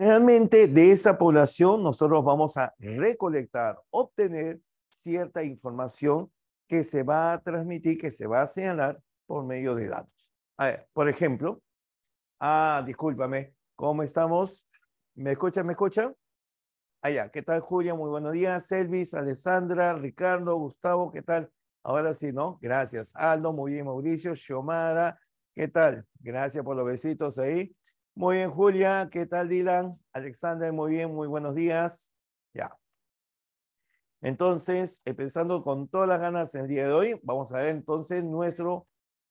Realmente de esa población nosotros vamos a recolectar, obtener cierta información que se va a transmitir, que se va a señalar por medio de datos. A ver, por ejemplo, discúlpame, ¿cómo estamos? ¿Me escuchan? ¿Me escuchan? Allá, ¿qué tal, Julia? Muy buenos días. Elvis, Alessandra, Ricardo, Gustavo, ¿qué tal? Ahora sí, ¿no? Gracias. Aldo, muy bien, Mauricio, Xiomara, ¿qué tal? Gracias por los besitos ahí. Muy bien, Julia, ¿qué tal, Dylan? Alexander, muy bien, muy buenos días. Ya. Entonces, empezando con todas las ganas el día de hoy, vamos a ver entonces nuestro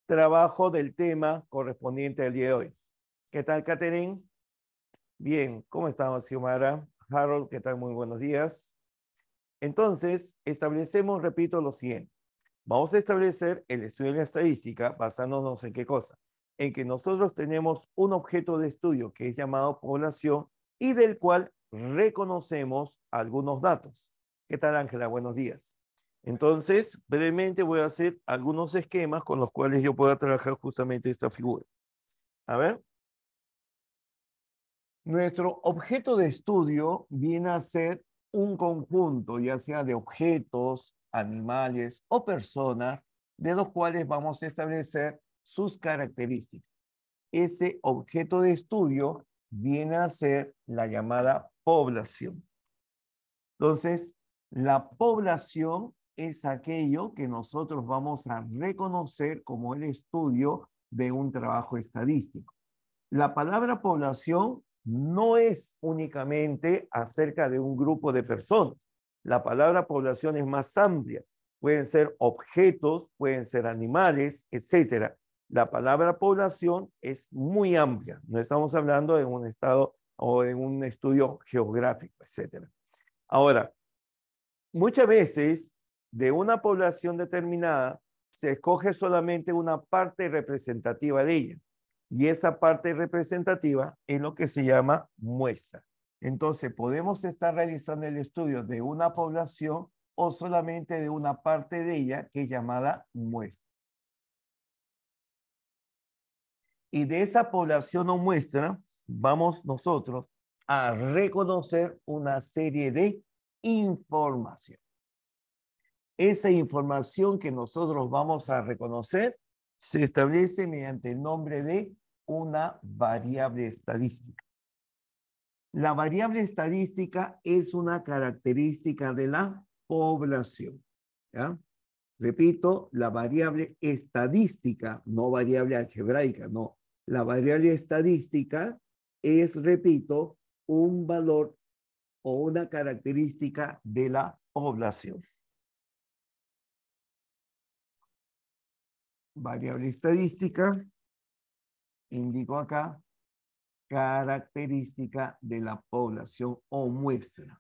trabajo del tema correspondiente al día de hoy. ¿Qué tal, Catherine? Bien, ¿cómo estamos, Xiomara? Harold, ¿qué tal? Muy buenos días. Entonces, establecemos, repito, lo siguiente. Vamos a establecer el estudio de la estadística basándonos en qué cosa. En que nosotros tenemos un objeto de estudio que es llamado población y del cual reconocemos algunos datos. ¿Qué tal, Ángela? Buenos días. Entonces, brevemente voy a hacer algunos esquemas con los cuales yo pueda trabajar justamente esta figura. A ver. Nuestro objeto de estudio viene a ser un conjunto, ya sea de objetos, animales o personas, de los cuales vamos a establecer sus características. Ese objeto de estudio viene a ser la llamada población. Entonces, la población es aquello que nosotros vamos a reconocer como el estudio de un trabajo estadístico. La palabra población no es únicamente acerca de un grupo de personas. La palabra población es más amplia. Pueden ser objetos, pueden ser animales, etcétera. La palabra población es muy amplia. No estamos hablando de un estado o de un estudio geográfico, etcétera. Ahora, muchas veces de una población determinada se escoge solamente una parte representativa de ella. Y esa parte representativa es lo que se llama muestra. Entonces, podemos estar realizando el estudio de una población o solamente de una parte de ella que es llamada muestra. Y de esa población o muestra, vamos nosotros a reconocer una serie de información. Esa información que nosotros vamos a reconocer se establece mediante el nombre de una variable estadística. La variable estadística es una característica de la población. ¿Ya? Repito, la variable estadística, no variable algebraica, no. La variable estadística es, repito, un valor o una característica de la población. Variable estadística, indico acá, característica de la población o muestra.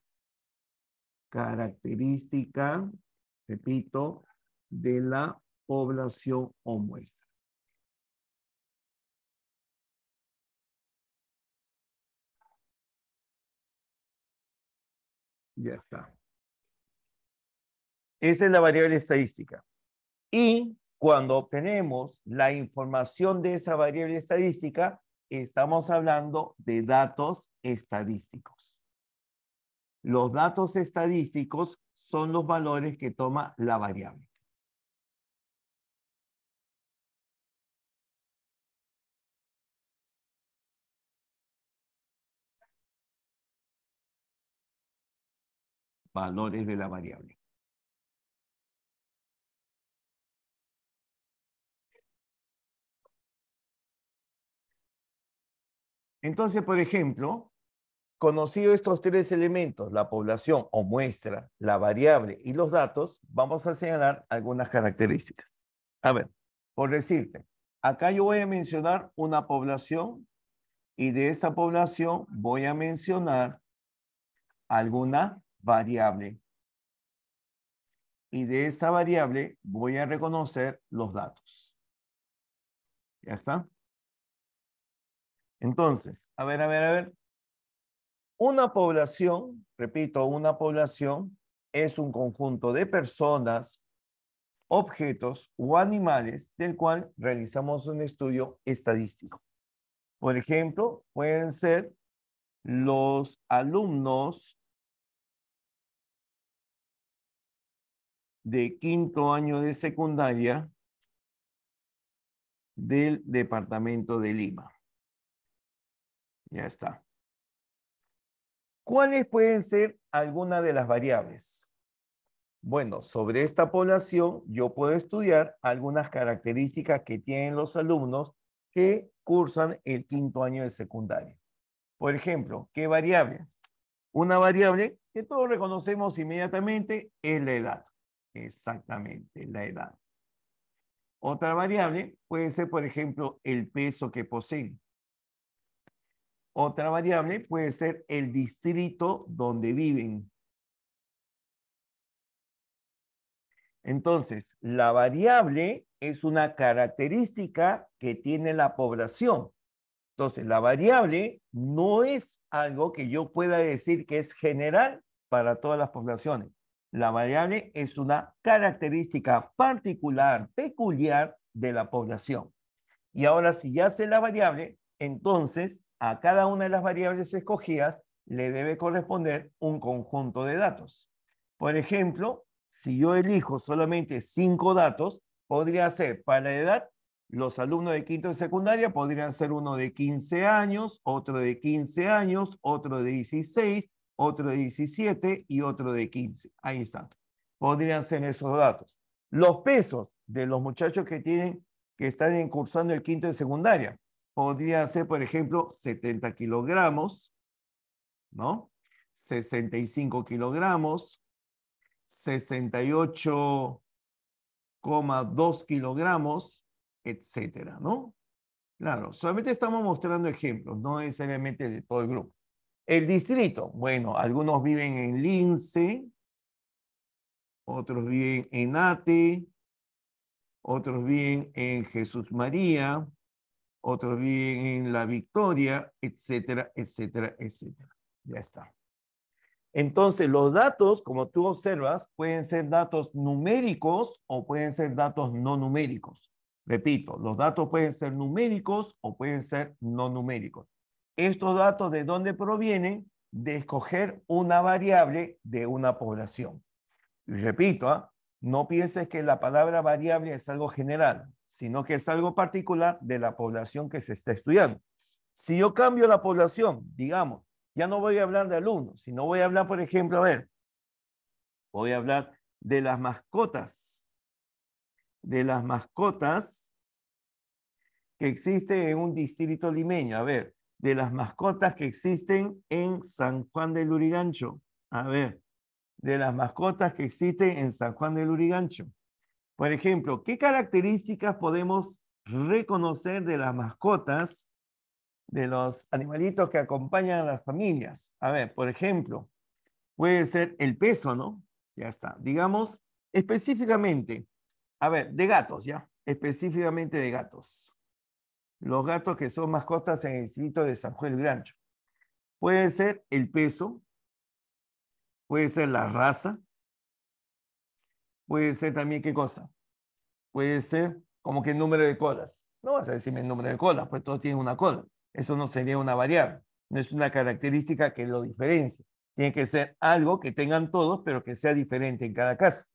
Característica, repito, de la población o muestra. Ya está. Esa es la variable estadística. Y cuando obtenemos la información de esa variable estadística, estamos hablando de datos estadísticos. Los datos estadísticos son los valores que toma la variable. Valores de la variable. Entonces, por ejemplo, conocido estos tres elementos, la población o muestra, la variable y los datos, vamos a señalar algunas características. A ver, por decirte, acá yo voy a mencionar una población y de esa población voy a mencionar alguna variable. Y de esa variable voy a reconocer los datos. ¿Ya está? Entonces, a ver. Una población, repito, una población es un conjunto de personas, objetos o animales del cual realizamos un estudio estadístico. Por ejemplo, pueden ser los alumnos de quinto año de secundaria del departamento de Lima. Ya está. ¿Cuáles pueden ser algunas de las variables? Bueno, sobre esta población yo puedo estudiar algunas características que tienen los alumnos que cursan el quinto año de secundaria. Por ejemplo, ¿qué variables? Una variable que todos reconocemos inmediatamente es la edad. Exactamente, la edad. Otra variable puede ser, por ejemplo, el peso que poseen. Otra variable puede ser el distrito donde viven. Entonces, la variable es una característica que tiene la población. Entonces, la variable no es algo que yo pueda decir que es general para todas las poblaciones. La variable es una característica particular, peculiar de la población. Y ahora, si ya sé la variable, entonces a cada una de las variables escogidas le debe corresponder un conjunto de datos. Por ejemplo, si yo elijo solamente 5 datos, podría ser para la edad, los alumnos de quinto de secundaria podrían ser uno de 15 años, otro de 15 años, otro de 16, otro de 17 y otro de 15. Ahí están. Podrían ser esos datos. Los pesos de los muchachos que están cursando el quinto de secundaria podría ser, por ejemplo, 70 kilogramos, ¿no? 65 kilogramos, 68,2 kilogramos, etcétera, ¿no? Claro, solamente estamos mostrando ejemplos, no necesariamente de todo el grupo. El distrito, bueno, algunos viven en Lince, otros viven en Ate, otros viven en Jesús María, otros viven en La Victoria, etcétera, etcétera, etcétera. Ya está. Entonces, los datos, como tú observas, pueden ser datos numéricos o pueden ser datos no numéricos. Repito, los datos pueden ser numéricos o pueden ser no numéricos. Estos datos, ¿de dónde provienen? De escoger una variable de una población. Y repito, no pienses que la palabra variable es algo general, sino que es algo particular de la población que se está estudiando. Si yo cambio la población, digamos, ya no voy a hablar de alumnos, sino voy a hablar, por ejemplo, a ver, voy a hablar de las mascotas que existen en un distrito limeño. A ver, de las mascotas que existen en San Juan del Lurigancho. A ver, de las mascotas que existen en San Juan del Lurigancho. Por ejemplo, ¿qué características podemos reconocer de las mascotas, de los animalitos que acompañan a las familias? A ver, por ejemplo, puede ser el peso, ¿no? Ya está. Digamos, específicamente, a ver, de gatos, ¿ya? Específicamente de gatos. Los gatos que son mascotas en el distrito de San Juan del Lurigancho. Puede ser el peso, puede ser la raza, puede ser también, ¿qué cosa? Puede ser como que el número de colas. No vas a decirme el número de colas, pues todos tienen una cola. Eso no sería una variable. No es una característica que lo diferencie. Tiene que ser algo que tengan todos, pero que sea diferente en cada caso.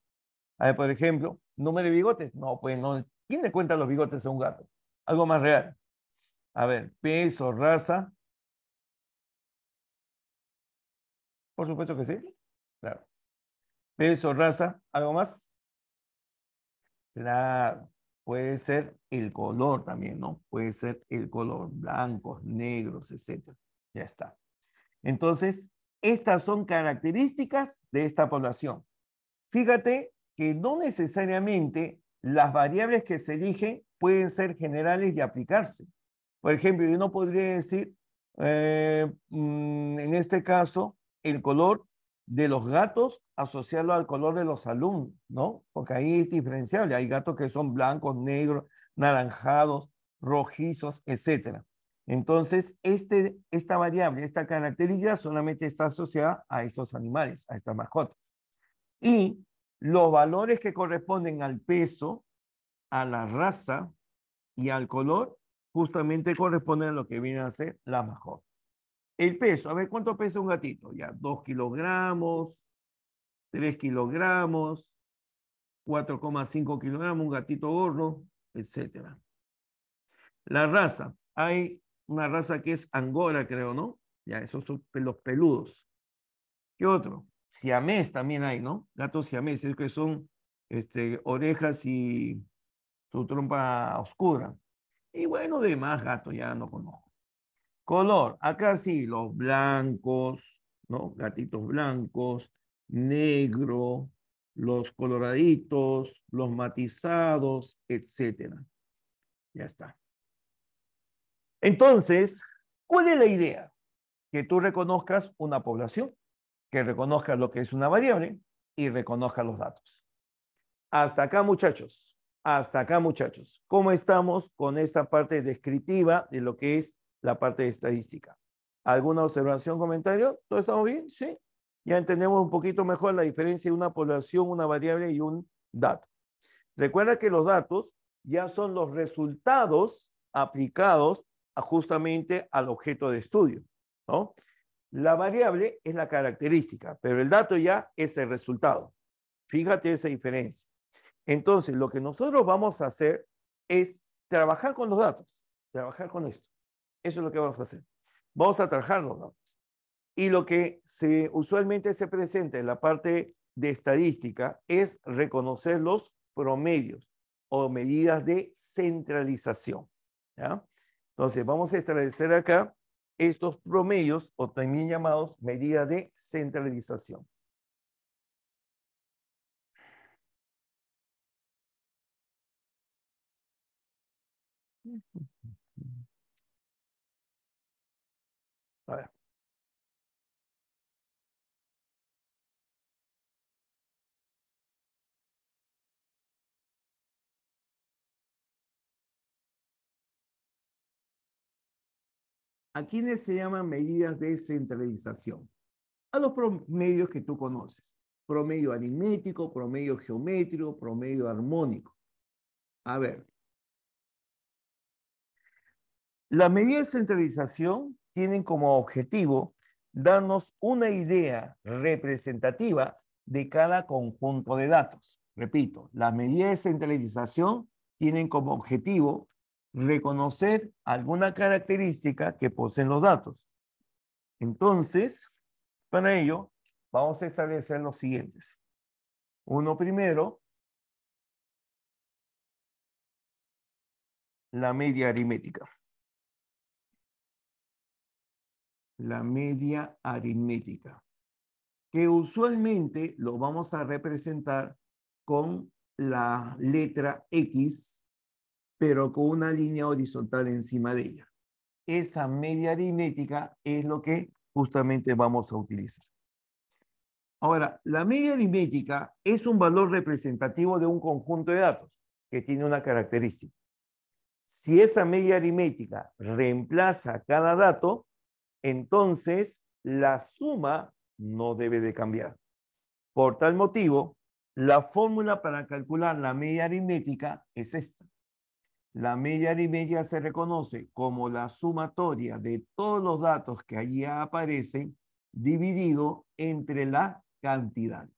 A ver, por ejemplo, número de bigotes. No, pues no. ¿Quién le cuenta los bigotes a un gato? Algo más real. A ver, peso, raza. Por supuesto que sí. Claro. Peso, raza. ¿Algo más? Claro, puede ser el color también, ¿no? Puede ser el color, blancos, negros, etcétera. Ya está. Entonces, estas son características de esta población. Fíjate que no necesariamente las variables que se eligen pueden ser generales y aplicarse. Por ejemplo, yo no podría decir, en este caso, el color de los gatos, asociarlo al color de los alumnos, ¿no? Porque ahí es diferenciable. Hay gatos que son blancos, negros, naranjados, rojizos, etcétera. Entonces, esta variable, esta característica solamente está asociada a estos animales, a estas mascotas. Y los valores que corresponden al peso, a la raza y al color, justamente corresponden a lo que viene a ser la mascota. El peso, a ver, ¿cuánto pesa un gatito? Ya, 2 kilogramos, 3 kilogramos, 4,5 kilogramos, un gatito gordo, etcétera. La raza, hay una raza que es Angora, creo, ¿no? Ya, esos son los peludos. ¿Qué otro? Siamés también hay, ¿no? Gatos siameses que son orejas y su trompa oscura. Y bueno, demás gatos ya no conozco. Color, acá sí, los blancos, ¿no? Gatitos blancos, negro, los coloraditos, los matizados, etcétera. Ya está. Entonces, ¿cuál es la idea? Que tú reconozcas una población, que reconozcas lo que es una variable y reconozcas los datos. Hasta acá, muchachos. Hasta acá, muchachos. ¿Cómo estamos con esta parte descriptiva de lo que es la parte de estadística? ¿Alguna observación, comentario? ¿Todo estamos bien? Sí. Ya entendemos un poquito mejor la diferencia de una población, una variable y un dato. Recuerda que los datos ya son los resultados aplicados justamente al objeto de estudio, ¿no? La variable es la característica, pero el dato ya es el resultado. Fíjate esa diferencia. Entonces, lo que nosotros vamos a hacer es trabajar con los datos, trabajar con esto. Eso es lo que vamos a hacer. Vamos a trabajar los datos. Y lo que usualmente se presenta en la parte de estadística es reconocer los promedios o medidas de centralización. ¿Ya? Entonces, vamos a establecer acá estos promedios o también llamados medidas de centralización. A ver. ¿A quiénes se llaman medidas de centralización? A los promedios que tú conoces. Promedio aritmético, promedio geométrico, promedio armónico. A ver, las medidas de centralización tienen como objetivo darnos una idea representativa de cada conjunto de datos. Repito, las medidas de centralización tienen como objetivo reconocer alguna característica que poseen los datos. Entonces, para ello, vamos a establecer los siguientes. Uno primero, la media aritmética. La media aritmética, que usualmente lo vamos a representar con la letra X, pero con una línea horizontal encima de ella. Esa media aritmética es lo que justamente vamos a utilizar. Ahora, la media aritmética es un valor representativo de un conjunto de datos que tiene una característica. Si esa media aritmética reemplaza cada dato, entonces la suma no debe de cambiar. Por tal motivo, la fórmula para calcular la media aritmética es esta. La media aritmética se reconoce como la sumatoria de todos los datos que allí aparecen dividido entre la cantidad.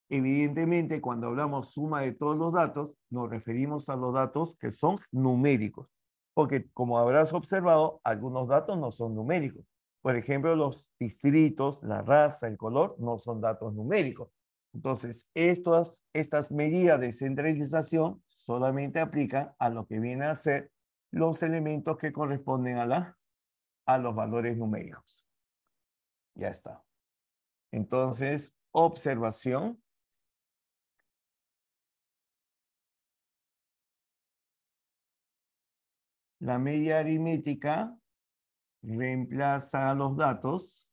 Evidentemente, cuando hablamos suma de todos los datos, nos referimos a los datos que son numéricos, porque como habrás observado, algunos datos no son numéricos. Por ejemplo, los distritos, la raza, el color, no son datos numéricos. Entonces, estas medidas de centralización solamente aplican a lo que viene a ser los elementos que corresponden a los valores numéricos. Ya está. Entonces, observación. La media aritmética reemplaza a los datos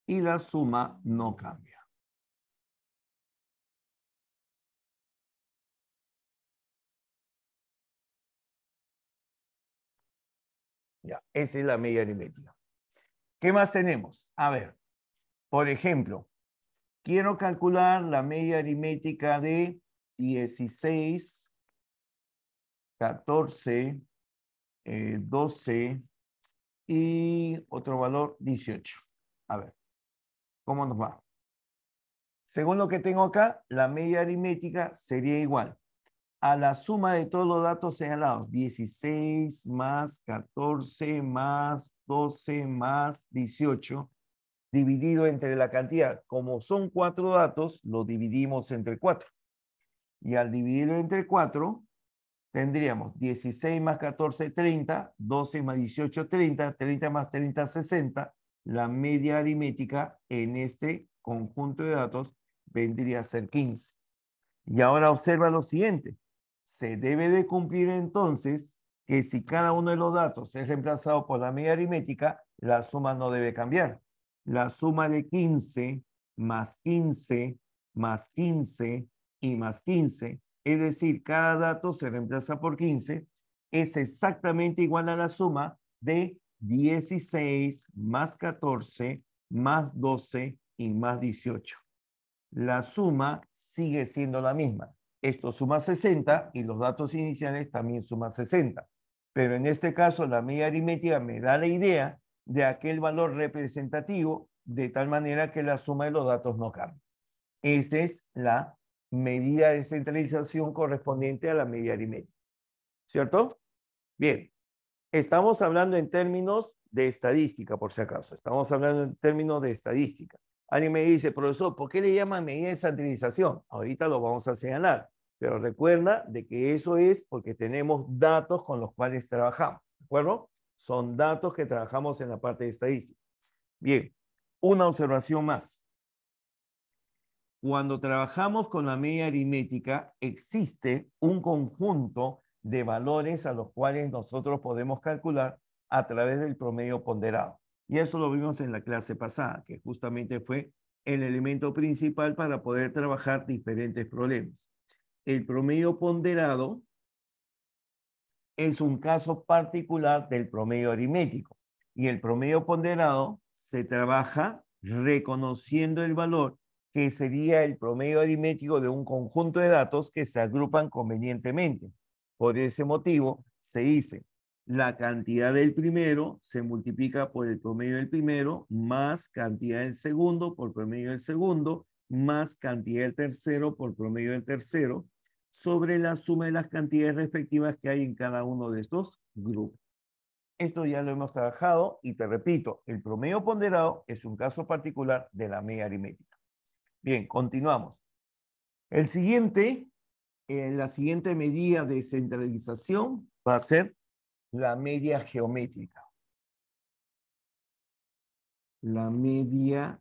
y la suma no cambia. Ya, esa es la media aritmética. ¿Qué más tenemos? A ver, por ejemplo, quiero calcular la media aritmética de 16 14, 12 y otro valor 18. A ver, ¿cómo nos va? Según lo que tengo acá, la media aritmética sería igual a la suma de todos los datos señalados. 16 más 14 más 12 más 18 dividido entre la cantidad. Como son 4 datos, lo dividimos entre 4. Y al dividirlo entre 4, tendríamos 16 más 14, 30, 12 más 18, 30, 30 más 30, 60. La media aritmética en este conjunto de datos vendría a ser 15. Y ahora observa lo siguiente. Se debe de cumplir entonces que si cada uno de los datos es reemplazado por la media aritmética, la suma no debe cambiar. La suma de 15 más 15 más 15 y más 15, es decir, cada dato se reemplaza por 15, es exactamente igual a la suma de 16 más 14 más 12 y más 18. La suma sigue siendo la misma. Esto suma 60 y los datos iniciales también suman 60. Pero en este caso, la media aritmética me da la idea de aquel valor representativo de tal manera que la suma de los datos no cambia. Esa es la medida de centralización correspondiente a la media aritmética. ¿Cierto? Bien. Estamos hablando en términos de estadística, por si acaso. Estamos hablando en términos de estadística. Alguien me dice, profesor, ¿por qué le llaman medida de centralización? Ahorita lo vamos a señalar, pero recuerda de que eso es porque tenemos datos con los cuales trabajamos, ¿de acuerdo? Son datos que trabajamos en la parte de estadística. Bien, una observación más. Cuando trabajamos con la media aritmética, existe un conjunto de valores a los cuales nosotros podemos calcular a través del promedio ponderado. Y eso lo vimos en la clase pasada, que justamente fue el elemento principal para poder trabajar diferentes problemas. El promedio ponderado es un caso particular del promedio aritmético. Y el promedio ponderado se trabaja reconociendo el valor que sería el promedio aritmético de un conjunto de datos que se agrupan convenientemente. Por ese motivo, se dice, la cantidad del primero se multiplica por el promedio del primero, más cantidad del segundo por promedio del segundo, más cantidad del tercero por promedio del tercero, sobre la suma de las cantidades respectivas que hay en cada uno de estos grupos. Esto ya lo hemos trabajado y te repito, el promedio ponderado es un caso particular de la media aritmética. Bien, continuamos. La siguiente medida de centralización va a ser la media geométrica. La media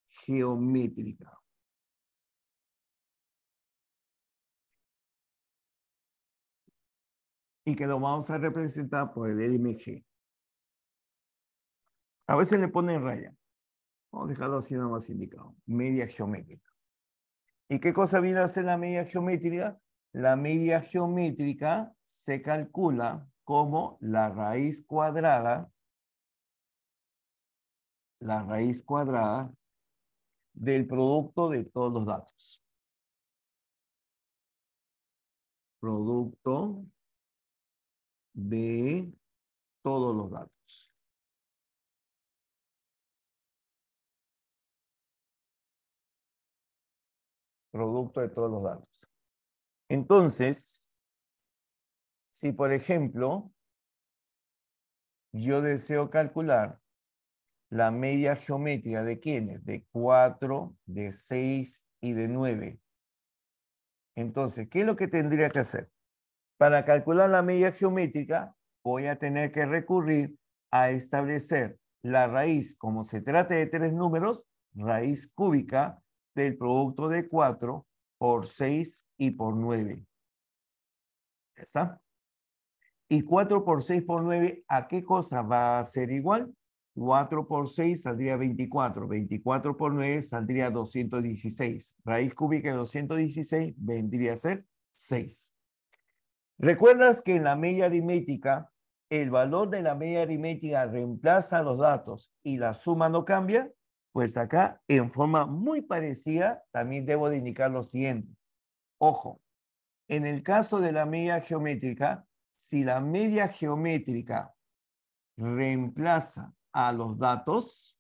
geométrica. Y que lo vamos a representar por el LMG. A veces le ponen raya. Vamos a dejarlo así nada más indicado. Media geométrica. ¿Y qué cosa viene a ser la media geométrica? La media geométrica se calcula como la raíz cuadrada del producto de todos los datos. Producto de todos los datos. Producto de todos los datos. Entonces, si por ejemplo, yo deseo calcular la media geométrica de quiénes, de 4, de 6 y de 9. Entonces, ¿qué es lo que tendría que hacer? Para calcular la media geométrica, voy a tener que recurrir a establecer la raíz, como se trata de 3 números, raíz cúbica del producto de 4 por 6 y por 9. ¿Ya está? Y 4 por 6 por 9, ¿a qué cosa va a ser igual? 4 por 6 saldría 24. 24 por 9 saldría 216. Raíz cúbica de 216 vendría a ser 6. ¿Recuerdas que en la media aritmética, el valor de la media aritmética reemplaza los datos y la suma no cambia? Pues acá, en forma muy parecida, también debo de indicar lo siguiente. Ojo, en el caso de la media geométrica, si la media geométrica reemplaza a los datos,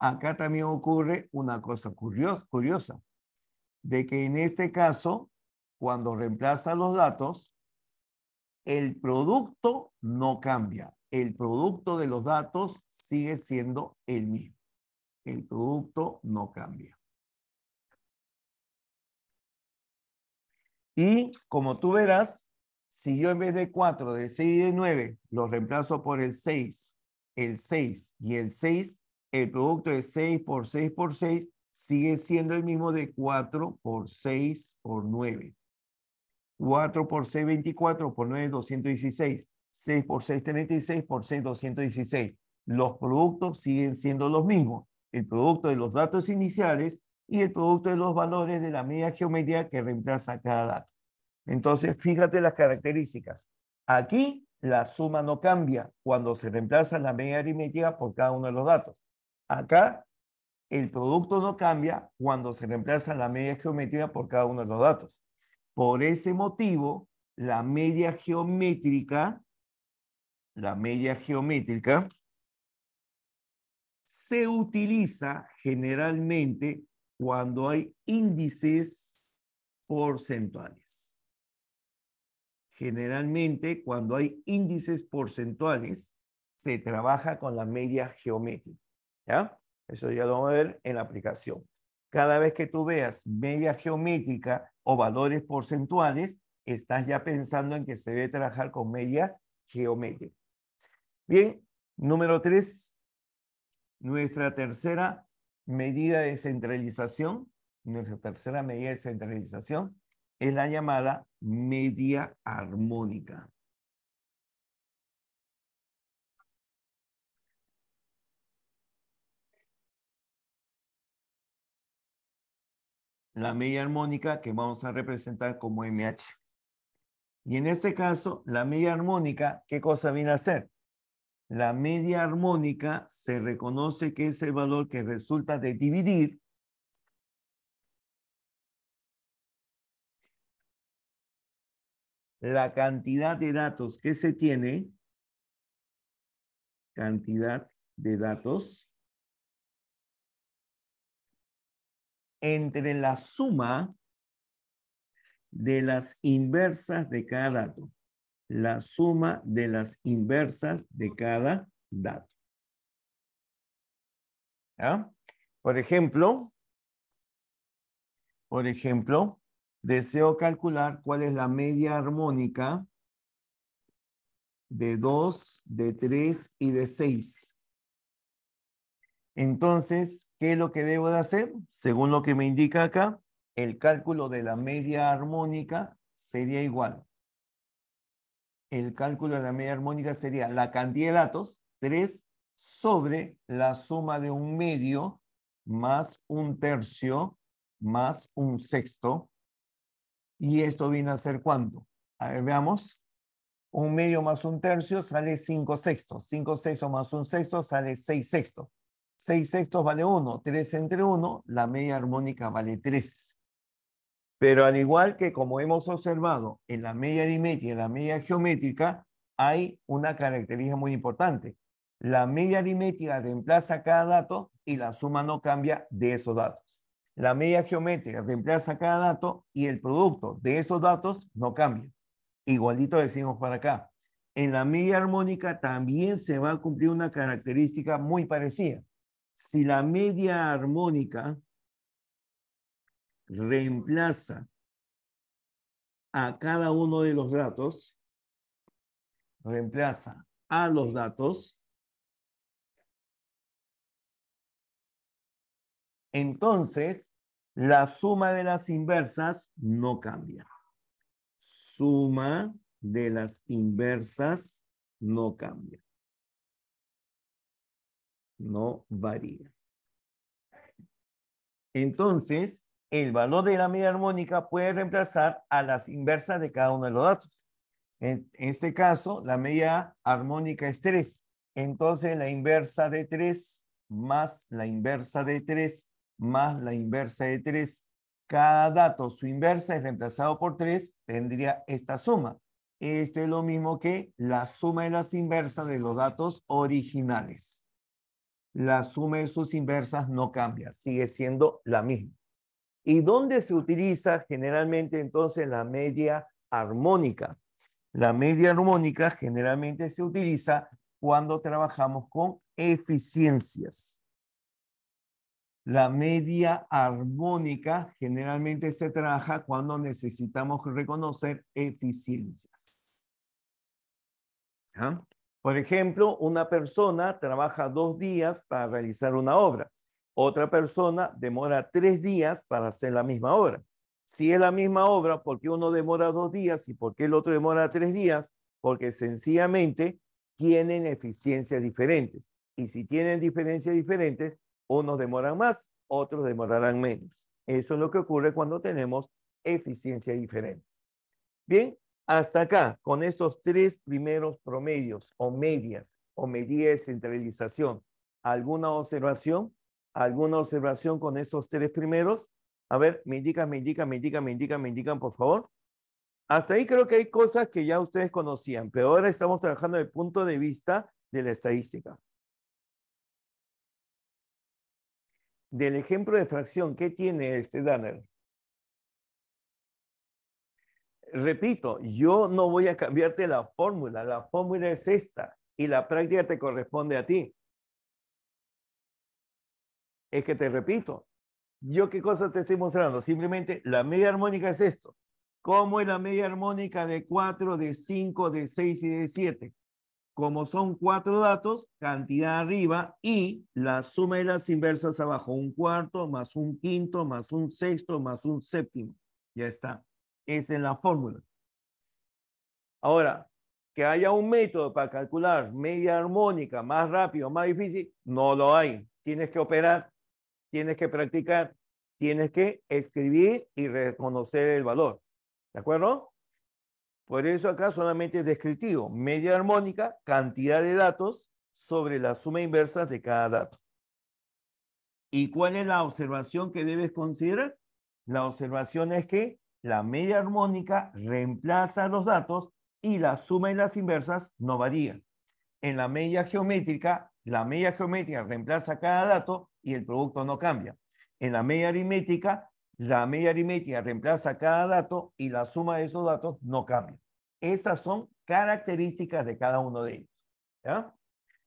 acá también ocurre una cosa curiosa, de que en este caso, cuando reemplaza los datos, el producto no cambia. El producto de los datos sigue siendo el mismo. El producto no cambia. Y como tú verás, si yo en vez de 4, de 6 y de 9, los reemplazo por el 6 y el 6, el producto de 6 por 6 por 6 sigue siendo el mismo de 4 por 6 por 9. 4 por 6, 24, por 9, 216. 6 por 6, 36, por 6, 216. Los productos siguen siendo los mismos. El producto de los datos iniciales y el producto de los valores de la media geométrica que reemplaza cada dato. Entonces, fíjate las características. Aquí la suma no cambia cuando se reemplaza la media aritmética por cada uno de los datos. Acá el producto no cambia cuando se reemplaza la media geométrica por cada uno de los datos. Por ese motivo, la media geométrica se utiliza generalmente cuando hay índices porcentuales. Generalmente, cuando hay índices porcentuales, se trabaja con la media geométrica. ¿Ya? Eso ya lo vamos a ver en la aplicación. Cada vez que tú veas media geométrica o valores porcentuales, estás ya pensando en que se debe trabajar con medias geométricas. Bien, número 3, nuestra tercera medida de centralización, es la llamada media armónica. La media armónica que vamos a representar como MH. Y en este caso, la media armónica, ¿qué cosa viene a hacer? La media armónica se reconoce que es el valor que resulta de dividir la cantidad de datos que se tiene, entre la suma de las inversas de cada dato. La suma de las inversas de cada dato. ¿Ya? Por ejemplo, deseo calcular cuál es la media armónica de 2, de 3 y de 6. Entonces, ¿qué es lo que debo de hacer? Según lo que me indica acá, el cálculo de la media armónica sería igual. El cálculo de la media armónica sería la cantidad de datos, 3 sobre la suma de un medio más un tercio más un sexto. ¿Y esto viene a ser cuánto? A ver, veamos. Un medio más un tercio sale 5 sextos. 5 sextos más un sexto sale 6 sextos. 6 sextos vale 1. 3 entre 1, la media armónica vale 3. Pero al igual que como hemos observado en la media aritmética y en la media geométrica, hay una característica muy importante. La media aritmética reemplaza cada dato y la suma no cambia de esos datos. La media geométrica reemplaza cada dato y el producto de esos datos no cambia. Igualito decimos para acá. En la media armónica también se va a cumplir una característica muy parecida. Si la media armónica reemplaza a cada uno de los datos, reemplaza a los datos, entonces la suma de las inversas no cambia. Suma de las inversas no cambia. No varía. Entonces, el valor de la media armónica puede reemplazar a las inversas de cada uno de los datos. En este caso, la media armónica es 3. Entonces, la inversa de 3 más la inversa de 3 más la inversa de 3. Cada dato, su inversa es reemplazado por 3, tendría esta suma. Esto es lo mismo que la suma de las inversas de los datos originales. La suma de sus inversas no cambia, sigue siendo la misma. ¿Y dónde se utiliza generalmente entonces la media armónica? La media armónica generalmente se utiliza cuando trabajamos con eficiencias. La media armónica generalmente se trabaja cuando necesitamos reconocer eficiencias. ¿Ah? Por ejemplo, una persona trabaja 2 días para realizar una obra. Otra persona demora 3 días para hacer la misma obra. Si es la misma obra, ¿por qué uno demora 2 días y por qué el otro demora 3 días? Porque sencillamente tienen eficiencias diferentes. Y si tienen diferencias diferentes, unos demoran más, otros demorarán menos. Eso es lo que ocurre cuando tenemos eficiencias diferentes. Bien, hasta acá, con estos 3 primeros promedios o medias o medida de centralización, ¿alguna observación? ¿Alguna observación con estos 3 primeros? A ver, me indican, por favor. Hasta ahí creo que hay cosas que ya ustedes conocían, pero ahora estamos trabajando desde el punto de vista de la estadística. Del ejemplo de fracción, ¿qué tiene este Danner? Repito, yo no voy a cambiarte la fórmula es esta y la práctica te corresponde a ti. Es que te repito, yo qué cosa te estoy mostrando, simplemente la media armónica es esto. ¿Cómo es la media armónica de 4, de 5, de 6 y de 7? Como son 4 datos, cantidad arriba y la suma de las inversas abajo, un cuarto más un quinto más un sexto más un séptimo. Ya está. Esa es la fórmula. Ahora, que haya un método para calcular media armónica más rápido, más difícil, no lo hay. Tienes que operar, tienes que practicar, tienes que escribir y reconocer el valor. ¿De acuerdo? Por eso acá solamente es descriptivo. Media armónica, cantidad de datos sobre la suma inversa de cada dato. ¿Y cuál es la observación que debes considerar? La observación es que la media armónica reemplaza los datos y la suma y las inversas no varían. En la media geométrica reemplaza cada dato y el producto no cambia. En la media aritmética reemplaza cada dato y la suma de esos datos no cambia. Esas son características de cada uno de ellos. ¿Ya?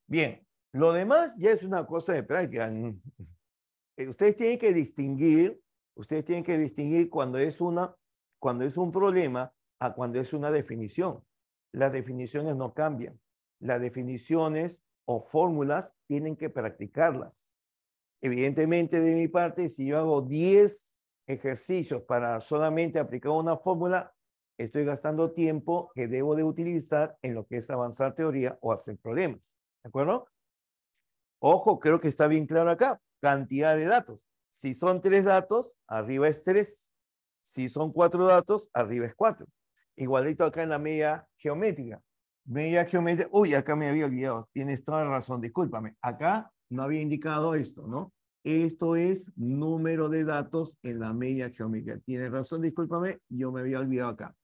Bien, lo demás ya es una cosa de práctica. Ustedes tienen que distinguir cuando es un problema a cuando es una definición. Las definiciones no cambian. Las definiciones o fórmulas tienen que practicarlas. Evidentemente, de mi parte, si yo hago 10 ejercicios para solamente aplicar una fórmula, estoy gastando tiempo que debo de utilizar en lo que es avanzar teoría o hacer problemas. ¿De acuerdo? Ojo, creo que está bien claro acá. Cantidad de datos. Si son 3 datos, arriba es 3. Si son 4 datos, arriba es 4. Igualito acá en la media geométrica. Media geométrica. Uy, acá me había olvidado. Tienes toda la razón. Discúlpame. Acá no había indicado esto, ¿no? Esto es número de datos en la media geométrica. Tienes razón, discúlpame. Yo me había olvidado acá.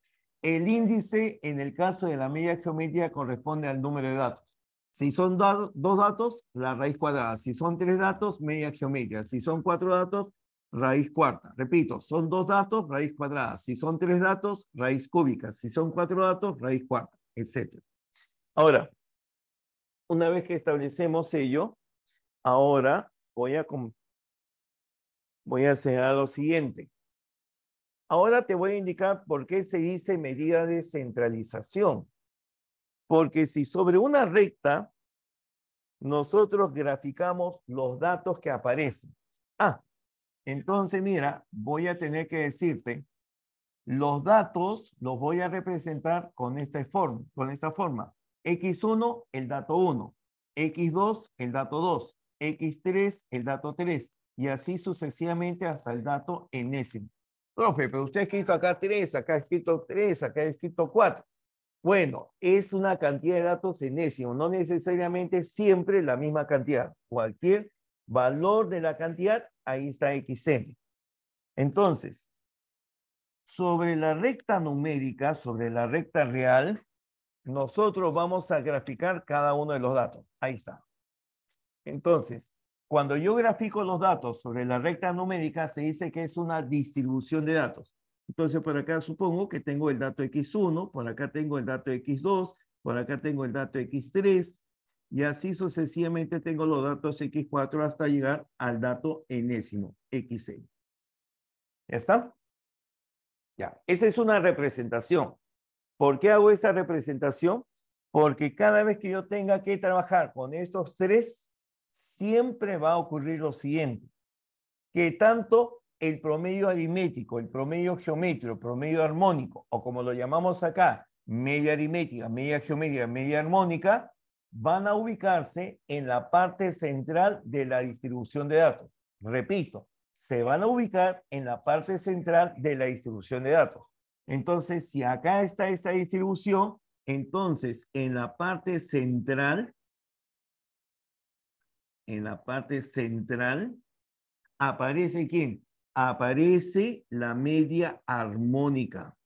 El índice en el caso de la media geométrica corresponde al número de datos. Si son 2 datos, la raíz cuadrada. Si son 3 datos, media geométrica. Si son 4 datos, raíz cuarta. Repito, son 2 datos, raíz cuadrada. Si son 3 datos, raíz cúbica. Si son 4 datos, raíz cuarta, etc. Ahora, una vez que establecemos ello, ahora voy a hacer lo siguiente. Ahora te voy a indicar por qué se dice medida de centralización. Porque si sobre una recta nosotros graficamos los datos que aparecen. Entonces mira, voy a tener que decirte, los datos los voy a representar con esta forma. X1, el dato 1. X2, el dato 2. X3, el dato 3. Y así sucesivamente hasta el dato enésimo. Profe, pero usted ha escrito acá 3, acá ha escrito 3, acá ha escrito 4. Bueno, es una cantidad de datos enésimo, no necesariamente siempre la misma cantidad. Cualquier valor de la cantidad, ahí está XN. Entonces, sobre la recta numérica, sobre la recta real, nosotros vamos a graficar cada uno de los datos. Ahí está. Entonces, cuando yo grafico los datos sobre la recta numérica, se dice que es una distribución de datos. Entonces, por acá supongo que tengo el dato X1, por acá tengo el dato X2, por acá tengo el dato X3, y así sucesivamente tengo los datos X4 hasta llegar al dato enésimo, X6. ¿Ya está? Ya, esa es una representación. ¿Por qué hago esa representación? Porque cada vez que yo tenga que trabajar con estos tres, siempre va a ocurrir lo siguiente, que tanto el promedio aritmético, el promedio geométrico, el promedio armónico, o como lo llamamos acá, media aritmética, media geométrica, media armónica, van a ubicarse en la parte central de la distribución de datos. Repito, se van a ubicar en la parte central de la distribución de datos. Entonces, si acá está esta distribución, entonces en la parte central, ¿aparece quién? Aparece la media armónica.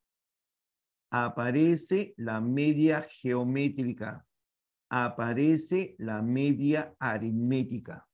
Aparece la media geométrica. Aparece la media aritmética.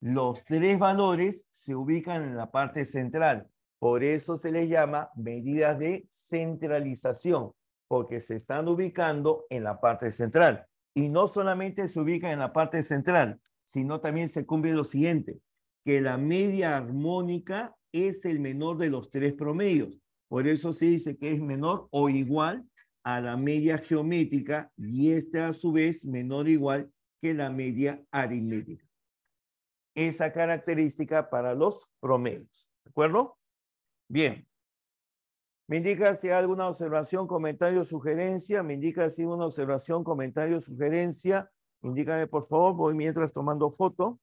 Los tres valores se ubican en la parte central. Por eso se les llama medidas de centralización, porque se están ubicando en la parte central. Y no solamente se ubican en la parte central, sino también se cumple lo siguiente, que la media armónica es el menor de los tres promedios. Por eso se dice que es menor o igual a la media geométrica y esta a su vez menor o igual que la media aritmética. Esa característica para los promedios. ¿De acuerdo? Bien. Me indica si hay alguna observación, comentario, sugerencia. Me indica si hay una observación, comentario, sugerencia. Indícame, por favor. Voy mientras tomando foto.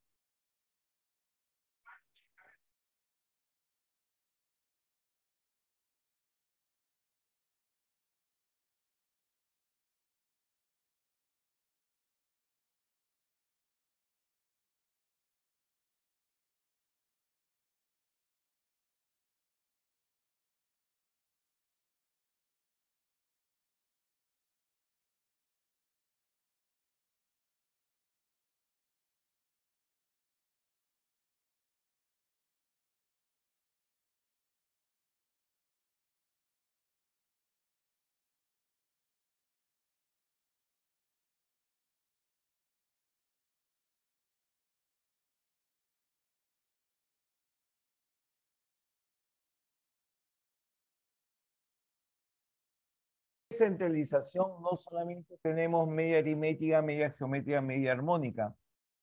Centralización no solamente tenemos media aritmética, media geométrica, media armónica.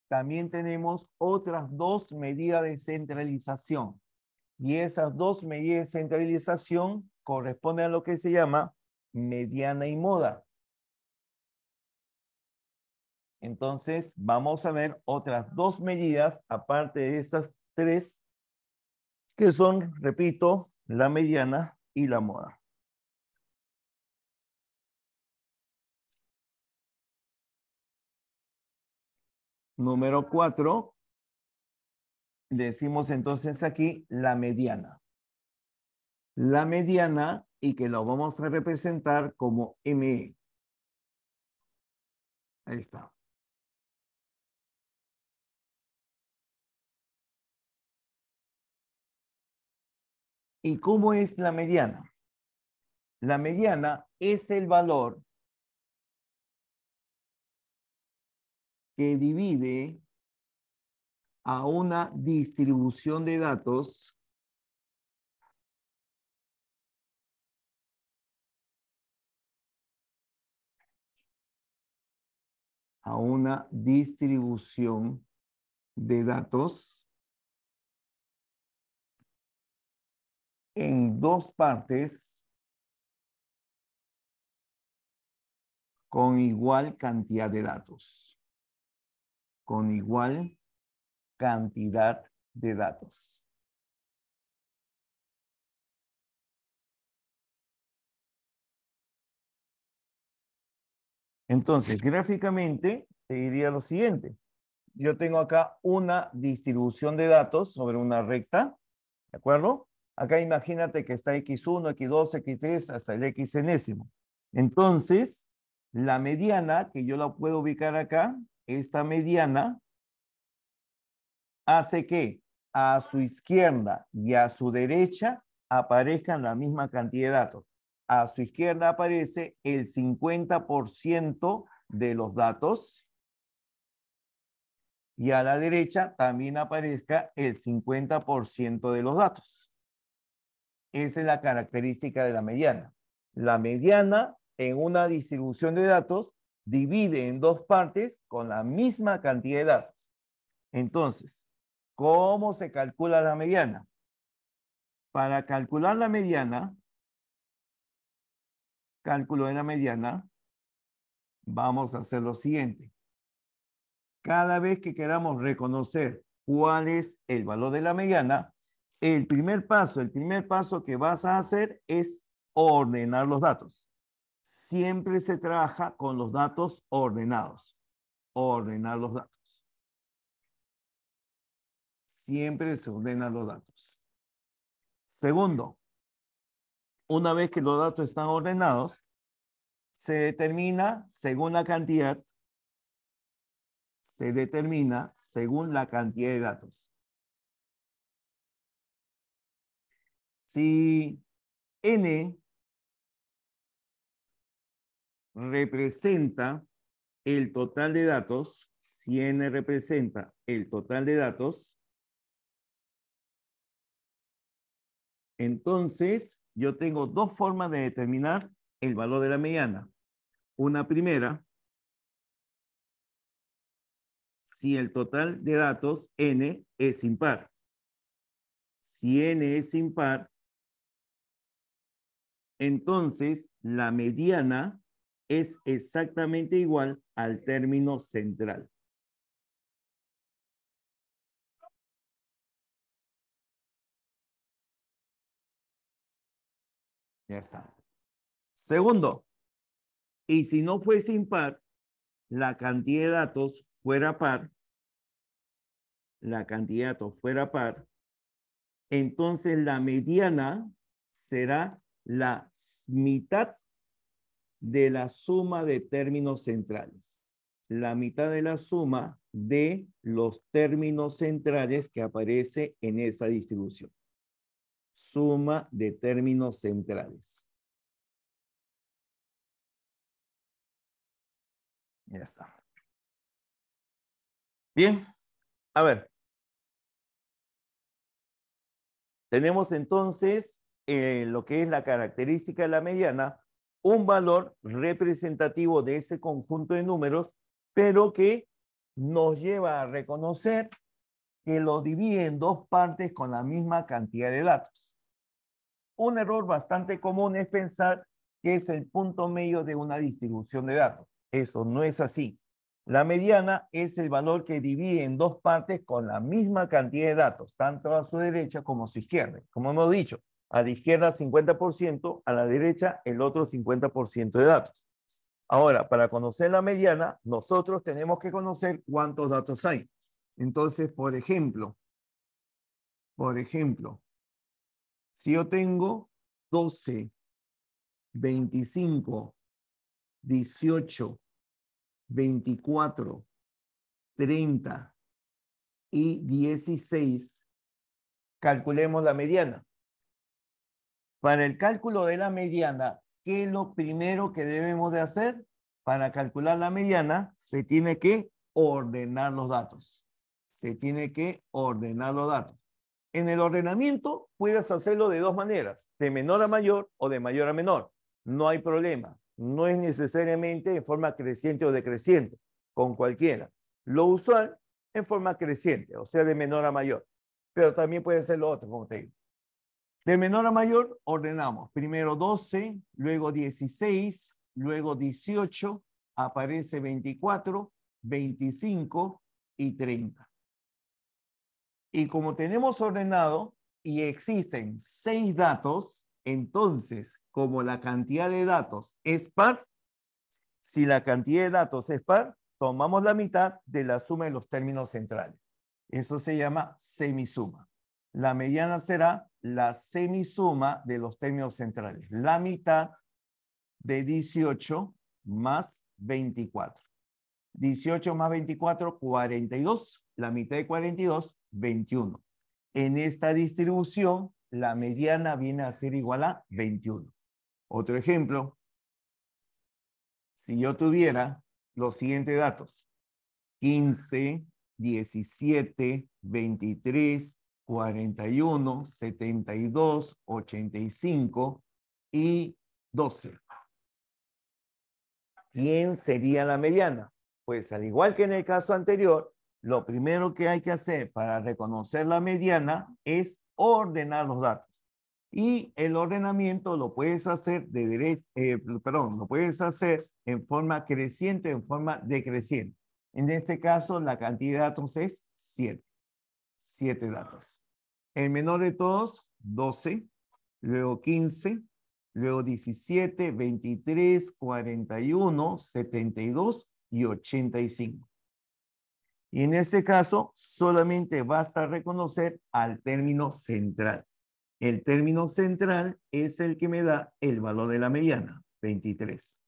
También tenemos otras dos medidas de centralización. Y esas dos medidas de centralización corresponden a lo que se llama mediana y moda. Entonces, vamos a ver otras dos medidas, aparte de estas tres, que son, repito, la mediana y la moda. Número 4, decimos entonces aquí la mediana. La mediana, y que lo vamos a representar como ME. Ahí está. ¿Y cómo es la mediana? La mediana es el valor que divide a una distribución de datos en dos partes con igual cantidad de datos. Con igual cantidad de datos. Entonces, gráficamente, te diría lo siguiente. Yo tengo acá una distribución de datos sobre una recta, ¿de acuerdo? Acá imagínate que está x1, x2, x3 hasta el x enésimo. Entonces, la mediana, que yo la puedo ubicar acá, esta mediana hace que a su izquierda y a su derecha aparezcan la misma cantidad de datos. A su izquierda aparece el 50% de los datos y a la derecha también aparezca el 50% de los datos. Esa es la característica de la mediana. La mediana en una distribución de datos divide en dos partes con la misma cantidad de datos. Entonces, ¿cómo se calcula la mediana? Para calcular la mediana, cálculo de la mediana, vamos a hacer lo siguiente. Cada vez que queramos reconocer cuál es el valor de la mediana, el primer paso que vas a hacer es ordenar los datos. Siempre se trabaja con los datos ordenados. Ordenar los datos. Siempre se ordenan los datos. Segundo, una vez que los datos están ordenados, se determina según la cantidad, de datos. Si n representa el total de datos, si n representa el total de datos, entonces yo tengo dos formas de determinar el valor de la mediana. Una primera, si el total de datos n es impar. Si n es impar, entonces la mediana es exactamente igual al término central. Ya está. Segundo, y si no fuese impar, la cantidad de datos fuera par, entonces la mediana será la mitad de la suma de términos centrales. La mitad de la suma de los términos centrales que aparece en esa distribución. Suma de términos centrales. Ya está. Bien, a ver. Tenemos entonces lo que es la característica de la mediana, un valor representativo de ese conjunto de números, pero que nos lleva a reconocer que lo divide en dos partes con la misma cantidad de datos. Un error bastante común es pensar que es el punto medio de una distribución de datos. Eso no es así. La mediana es el valor que divide en dos partes con la misma cantidad de datos, tanto a su derecha como a su izquierda. Como hemos dicho, a la izquierda 50%, a la derecha el otro 50% de datos. Ahora, para conocer la mediana, nosotros tenemos que conocer cuántos datos hay. Entonces, por ejemplo, si yo tengo 12, 25, 18, 24, 30 y 16, calculemos la mediana. Para el cálculo de la mediana, ¿qué es lo primero que debemos de hacer? Para calcular la mediana, se tiene que ordenar los datos. En el ordenamiento puedes hacerlo de dos maneras, de menor a mayor o de mayor a menor. No hay problema. No es necesariamente en forma creciente o decreciente, con cualquiera. Lo usual en forma creciente, o sea, de menor a mayor. Pero también puede ser lo otro, como te digo. De menor a mayor ordenamos. Primero 12, luego 16, luego 18, aparece 24, 25 y 30. Y como tenemos ordenado y existen 6 datos, entonces, como la cantidad de datos es par, si la cantidad de datos es par, tomamos la mitad de la suma de los términos centrales. Eso se llama semisuma. La mediana será la semisuma de los términos centrales. La mitad de 18 más 24. 18 más 24, 42. La mitad de 42, 21. En esta distribución, la mediana viene a ser igual a 21. Otro ejemplo. Si yo tuviera los siguientes datos. 15, 17, 23, 41, 72, 85 y 12. ¿Quién sería la mediana? Pues al igual que en el caso anterior, lo primero que hay que hacer para reconocer la mediana es ordenar los datos. Y el ordenamiento lo puedes hacer lo puedes hacer en forma creciente o en forma decreciente. En este caso, la cantidad de datos es 7. 7 datos. El menor de todos, 12, luego 15, luego 17, 23, 41, 72 y 85. Y en este caso, solamente basta reconocer al término central. El término central es el que me da el valor de la mediana, 23.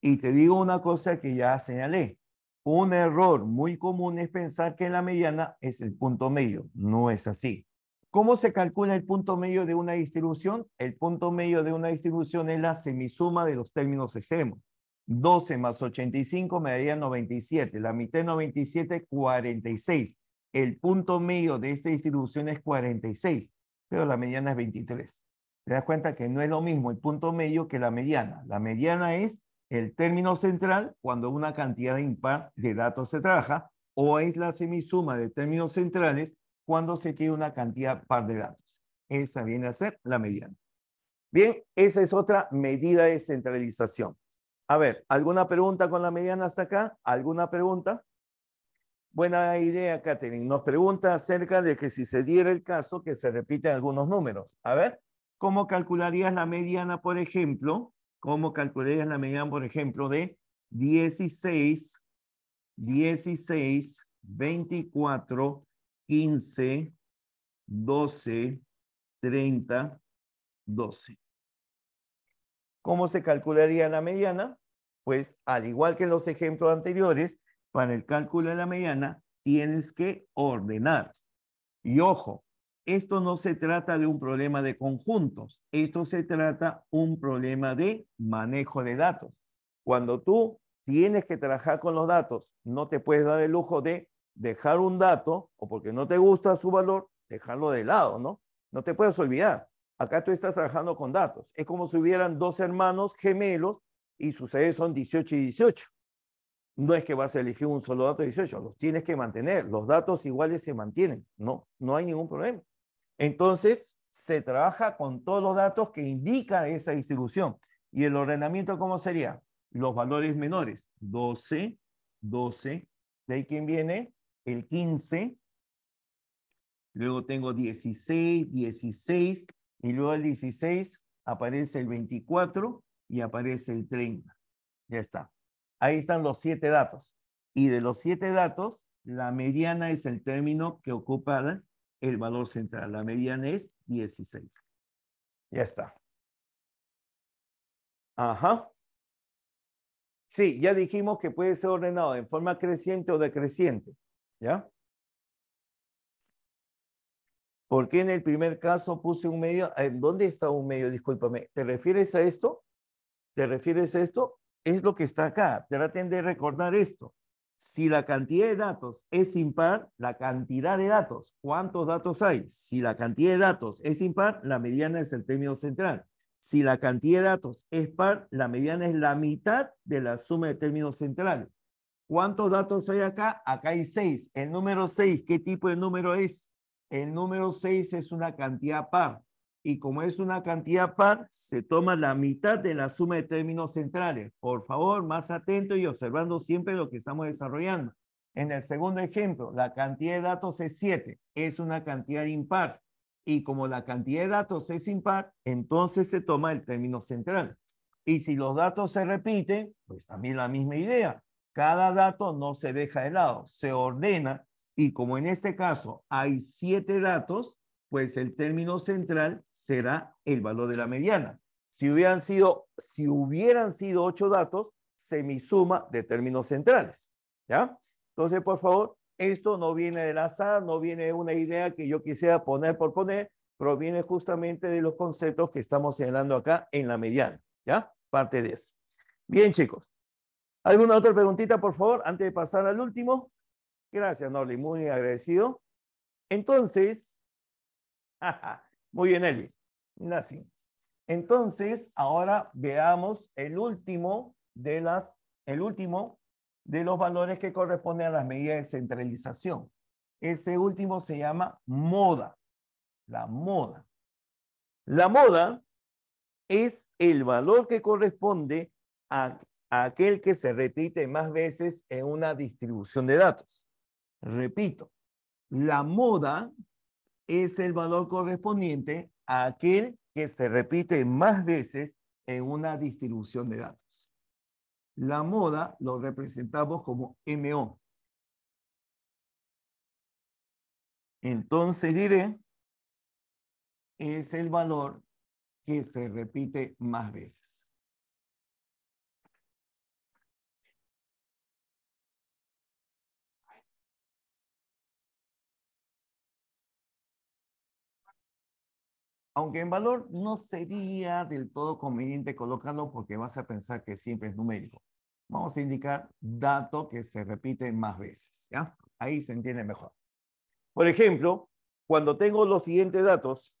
Y te digo una cosa que ya señalé. Un error muy común es pensar que la mediana es el punto medio. No es así. ¿Cómo se calcula el punto medio de una distribución? El punto medio de una distribución es la semisuma de los términos extremos. 12 más 85 me daría 97. La mitad de 97, 46. El punto medio de esta distribución es 46, pero la mediana es 23. Te das cuenta que no es lo mismo el punto medio que la mediana. La mediana es el término central cuando una cantidad impar de datos se trabaja, o es la semisuma de términos centrales cuando se tiene una cantidad par de datos. Esa viene a ser la mediana. Bien, esa es otra medida de centralización. A ver, ¿alguna pregunta con la mediana hasta acá? ¿Alguna pregunta? Buena idea, Catherine. Nos pregunta acerca de que si se diera el caso que se repiten algunos números. A ver, ¿cómo calcularías la mediana, por ejemplo? ¿Cómo calcularías la mediana, por ejemplo, de 16, 16, 24, 15, 12, 30, 12? ¿Cómo se calcularía la mediana? Pues al igual que en los ejemplos anteriores, para el cálculo de la mediana tienes que ordenar. Y ojo, esto no se trata de un problema de conjuntos, esto se trata de un problema de manejo de datos. Cuando tú tienes que trabajar con los datos, no te puedes dar el lujo de dejar un dato, o porque no te gusta su valor, dejarlo de lado, ¿no? No te puedes olvidar. Acá tú estás trabajando con datos. Es como si hubieran dos hermanos gemelos y sus sedes son 18 y 18. No es que vas a elegir un solo dato de 18, los tienes que mantener. Los datos iguales se mantienen. No hay ningún problema. Entonces, se trabaja con todos los datos que indican esa distribución. ¿Y el ordenamiento cómo sería? Los valores menores. 12, 12. De ahí quién viene el 15. Luego tengo 16, 16. Y luego el 16 aparece el 24 y aparece el 30. Ya está. Ahí están los 7 datos. Y de los 7 datos, la mediana es el término que ocupa el valor central. La mediana es 16. Ya está. Ajá. Sí, ya dijimos que puede ser ordenado en forma creciente o decreciente. ¿Ya? ¿Por qué en el primer caso puse un medio? ¿Dónde está un medio? Discúlpame. ¿Te refieres a esto? ¿Te refieres a esto? Es lo que está acá. Traten de recordar esto. Si la cantidad de datos es impar, la cantidad de datos, ¿cuántos datos hay? Si la cantidad de datos es impar, la mediana es el término central. Si la cantidad de datos es par, la mediana es la mitad de la suma de términos centrales. ¿Cuántos datos hay acá? Acá hay 6. El número 6, ¿qué tipo de número es? El número 6 es una cantidad par. Y como es una cantidad par, se toma la mitad de la suma de términos centrales. Por favor, más atento y observando siempre lo que estamos desarrollando. En el segundo ejemplo, la cantidad de datos es 7. Es una cantidad impar. Y como la cantidad de datos es impar, entonces se toma el término central. Y si los datos se repiten, pues también la misma idea. Cada dato no se deja de lado, se ordena Y como en este caso hay 7 datos, pues el término central será el valor de la mediana. Si hubieran sido 8 datos, semisuma de términos centrales. ¿Ya? Entonces, por favor, esto no viene del azar, no viene de una idea que yo quisiera poner por poner, proviene justamente de los conceptos que estamos señalando acá en la mediana. ¿Ya? Parte de eso. Bien, chicos. ¿Alguna otra preguntita, por favor, antes de pasar al último? Gracias, Norly, muy agradecido. Entonces, muy bien, Elvis. Así. Entonces, ahora veamos el último de los valores que corresponden a las medidas de centralización. Ese último se llama moda. La moda. La moda es el valor que corresponde a aquel que se repite más veces en una distribución de datos. Repito, la moda es el valor correspondiente a aquel que se repite más veces en una distribución de datos. La moda lo representamos como MO. Entonces diré, es el valor que se repite más veces. Aunque en valor no sería del todo conveniente colocarlo porque vas a pensar que siempre es numérico. Vamos a indicar dato que se repite más veces, ¿ya? Ahí se entiende mejor. Por ejemplo, cuando tengo los siguientes datos,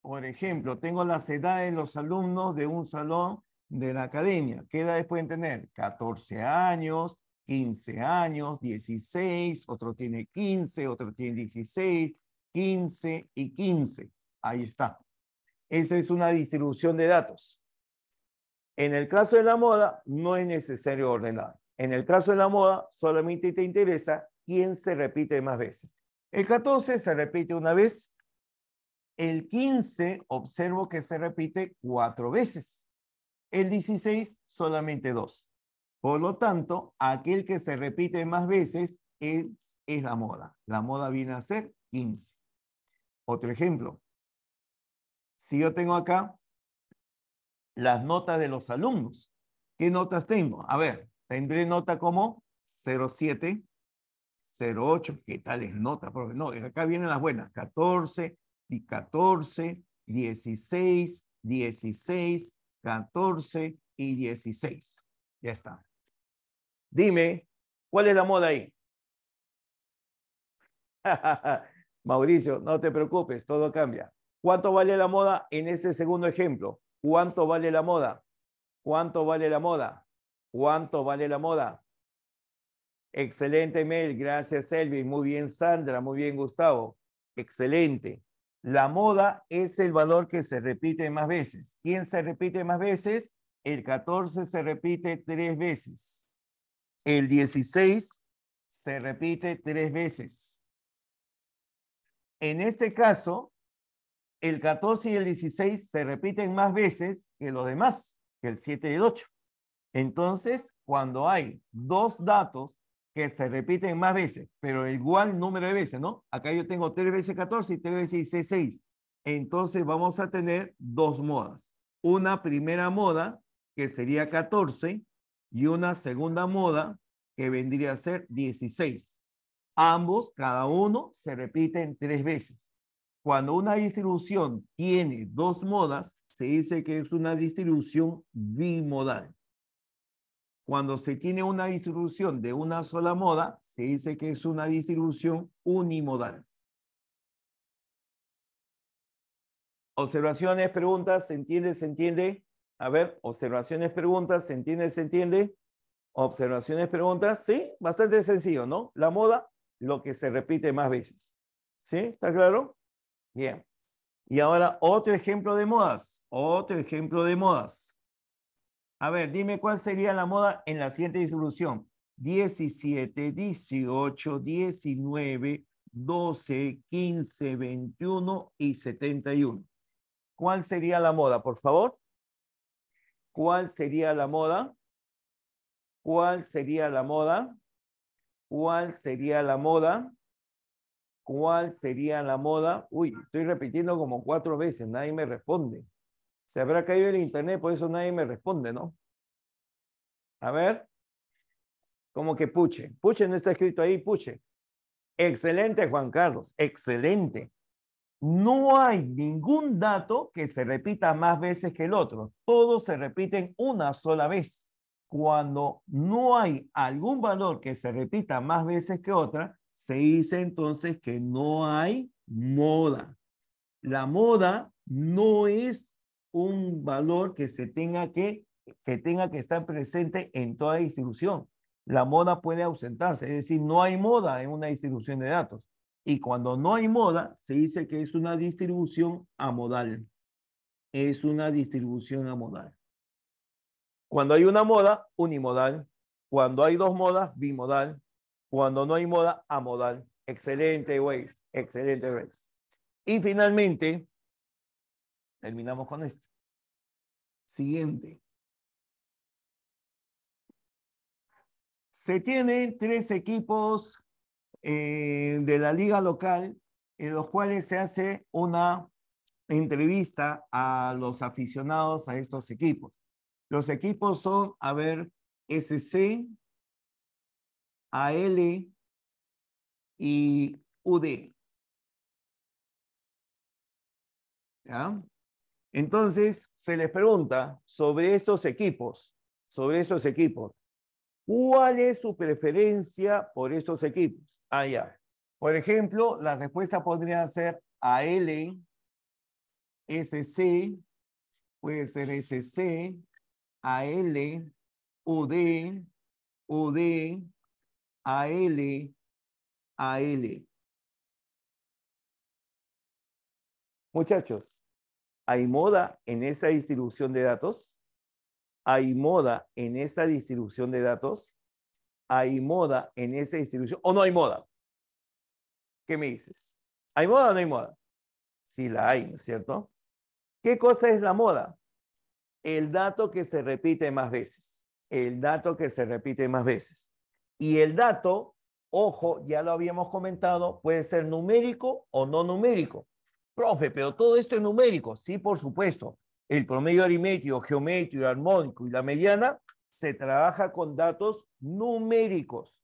por ejemplo, tengo las edades de los alumnos de un salón de la academia. ¿Qué edades pueden tener? 14 años, 15 años, 16, otro tiene 15, otro tiene 16, 15 y 15. Ahí está. Esa es una distribución de datos. En el caso de la moda, no es necesario ordenar. En el caso de la moda, solamente te interesa quién se repite más veces. El 14 se repite una vez. El 15 observo que se repite 4 veces. El 16 solamente 2. Por lo tanto, aquel que se repite más veces es la moda. La moda viene a ser 15. Otro ejemplo. Si yo tengo acá las notas de los alumnos, ¿qué notas tengo? A ver, tendré nota como 07, 08, ¿qué tal es nota? Profe? No, acá vienen las buenas, 14, 14, 16, 16, 14 y 16. Ya está. Dime, ¿cuál es la moda ahí? Mauricio, no te preocupes, todo cambia. ¿Cuánto vale la moda en ese segundo ejemplo? ¿Cuánto vale la moda? ¿Cuánto vale la moda? ¿Cuánto vale la moda? Excelente, Mel. Gracias, Elvis. Muy bien, Sandra. Muy bien, Gustavo. Excelente. La moda es el valor que se repite más veces. ¿Quién se repite más veces? El 14 se repite 3 veces. El 16 se repite 3 veces. En este caso, el 14 y el 16 se repiten más veces que los demás, que el 7 y el 8. Entonces, cuando hay 2 datos que se repiten más veces, pero igual número de veces, ¿no? Acá yo tengo 3 veces 14 y 3 veces 16, 6. Entonces vamos a tener 2 modas. Una primera moda, que sería 14, y una segunda moda, que vendría a ser 16. Ambos, cada uno, se repiten 3 veces. Cuando una distribución tiene 2 modas, se dice que es una distribución bimodal. Cuando se tiene una distribución de una sola moda, se dice que es una distribución unimodal. Observaciones, preguntas, ¿se entiende? ¿Se entiende? A ver, observaciones, preguntas, ¿se entiende? ¿Se entiende? Observaciones, preguntas, sí, bastante sencillo, ¿no? La moda, lo que se repite más veces. ¿Sí? ¿Está claro? Bien. Y ahora otro ejemplo de modas. Otro ejemplo de modas. A ver, dime cuál sería la moda en la siguiente distribución. 17, 18, 19, 12, 15, 21 y 71. ¿Cuál sería la moda, por favor? ¿Cuál sería la moda? ¿Cuál sería la moda? ¿Cuál sería la moda? ¿Cuál sería la moda? Uy, estoy repitiendo como 4 veces, nadie me responde. Se habrá caído el internet, por eso nadie me responde, ¿no? A ver, como que Puche. Puche no está escrito ahí, Puche. Excelente, Juan Carlos, excelente. No hay ningún dato que se repita más veces que el otro. Todos se repiten una sola vez. Cuando no hay algún valor que se repita más veces que otra, se dice entonces que no hay moda. La moda no es un valor que se tenga que estar presente en toda distribución. La moda puede ausentarse, es decir, no hay moda en una distribución de datos. Y cuando no hay moda, se dice que es una distribución amodal. Es una distribución amodal. Cuando hay una moda, unimodal. Cuando hay dos modas, bimodal. Cuando no hay moda, amodal. Excelente, Waze. Excelente, Waze. Y finalmente, terminamos con esto. Siguiente. Se tienen 3 equipos de la liga local en los cuales se hace una entrevista a los aficionados a estos equipos. Los equipos son, a ver, SC, AL y UD. ¿Ya? Entonces, se les pregunta sobre estos equipos, ¿cuál es su preferencia por estos equipos? Ah, ya. Por ejemplo, la respuesta podría ser AL, SC, puede ser SC, AL, UD, UD, AL, AL. Muchachos, ¿hay moda en esa distribución de datos? ¿Hay moda en esa distribución de datos? ¿Hay moda en esa distribución o no hay moda? ¿Qué me dices? ¿Hay moda o no hay moda? Sí la hay, ¿no es cierto? ¿Qué cosa es la moda? El dato que se repite más veces. El dato que se repite más veces. Y el dato, ojo, ya lo habíamos comentado, puede ser numérico o no numérico. Profe, pero todo esto es numérico. Sí, por supuesto. El promedio aritmético, geométrico, armónico y la mediana se trabaja con datos numéricos.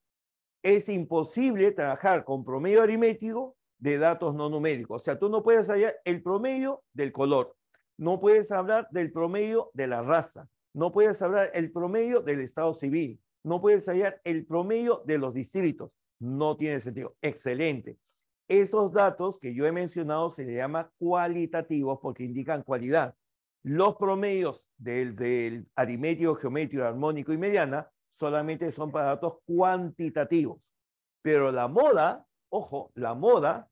Es imposible trabajar con promedio aritmético de datos no numéricos. O sea, tú no puedes hallar el promedio del color, no puedes hablar del promedio de la raza, no puedes hablar el promedio del estado civil, no puedes hallar el promedio de los distritos. No tiene sentido. Excelente. Esos datos que yo he mencionado se le llama cualitativos porque indican cualidad. Los promedios del aritmético, geométrico, armónico y mediana solamente son para datos cuantitativos. Pero la moda, ojo, la moda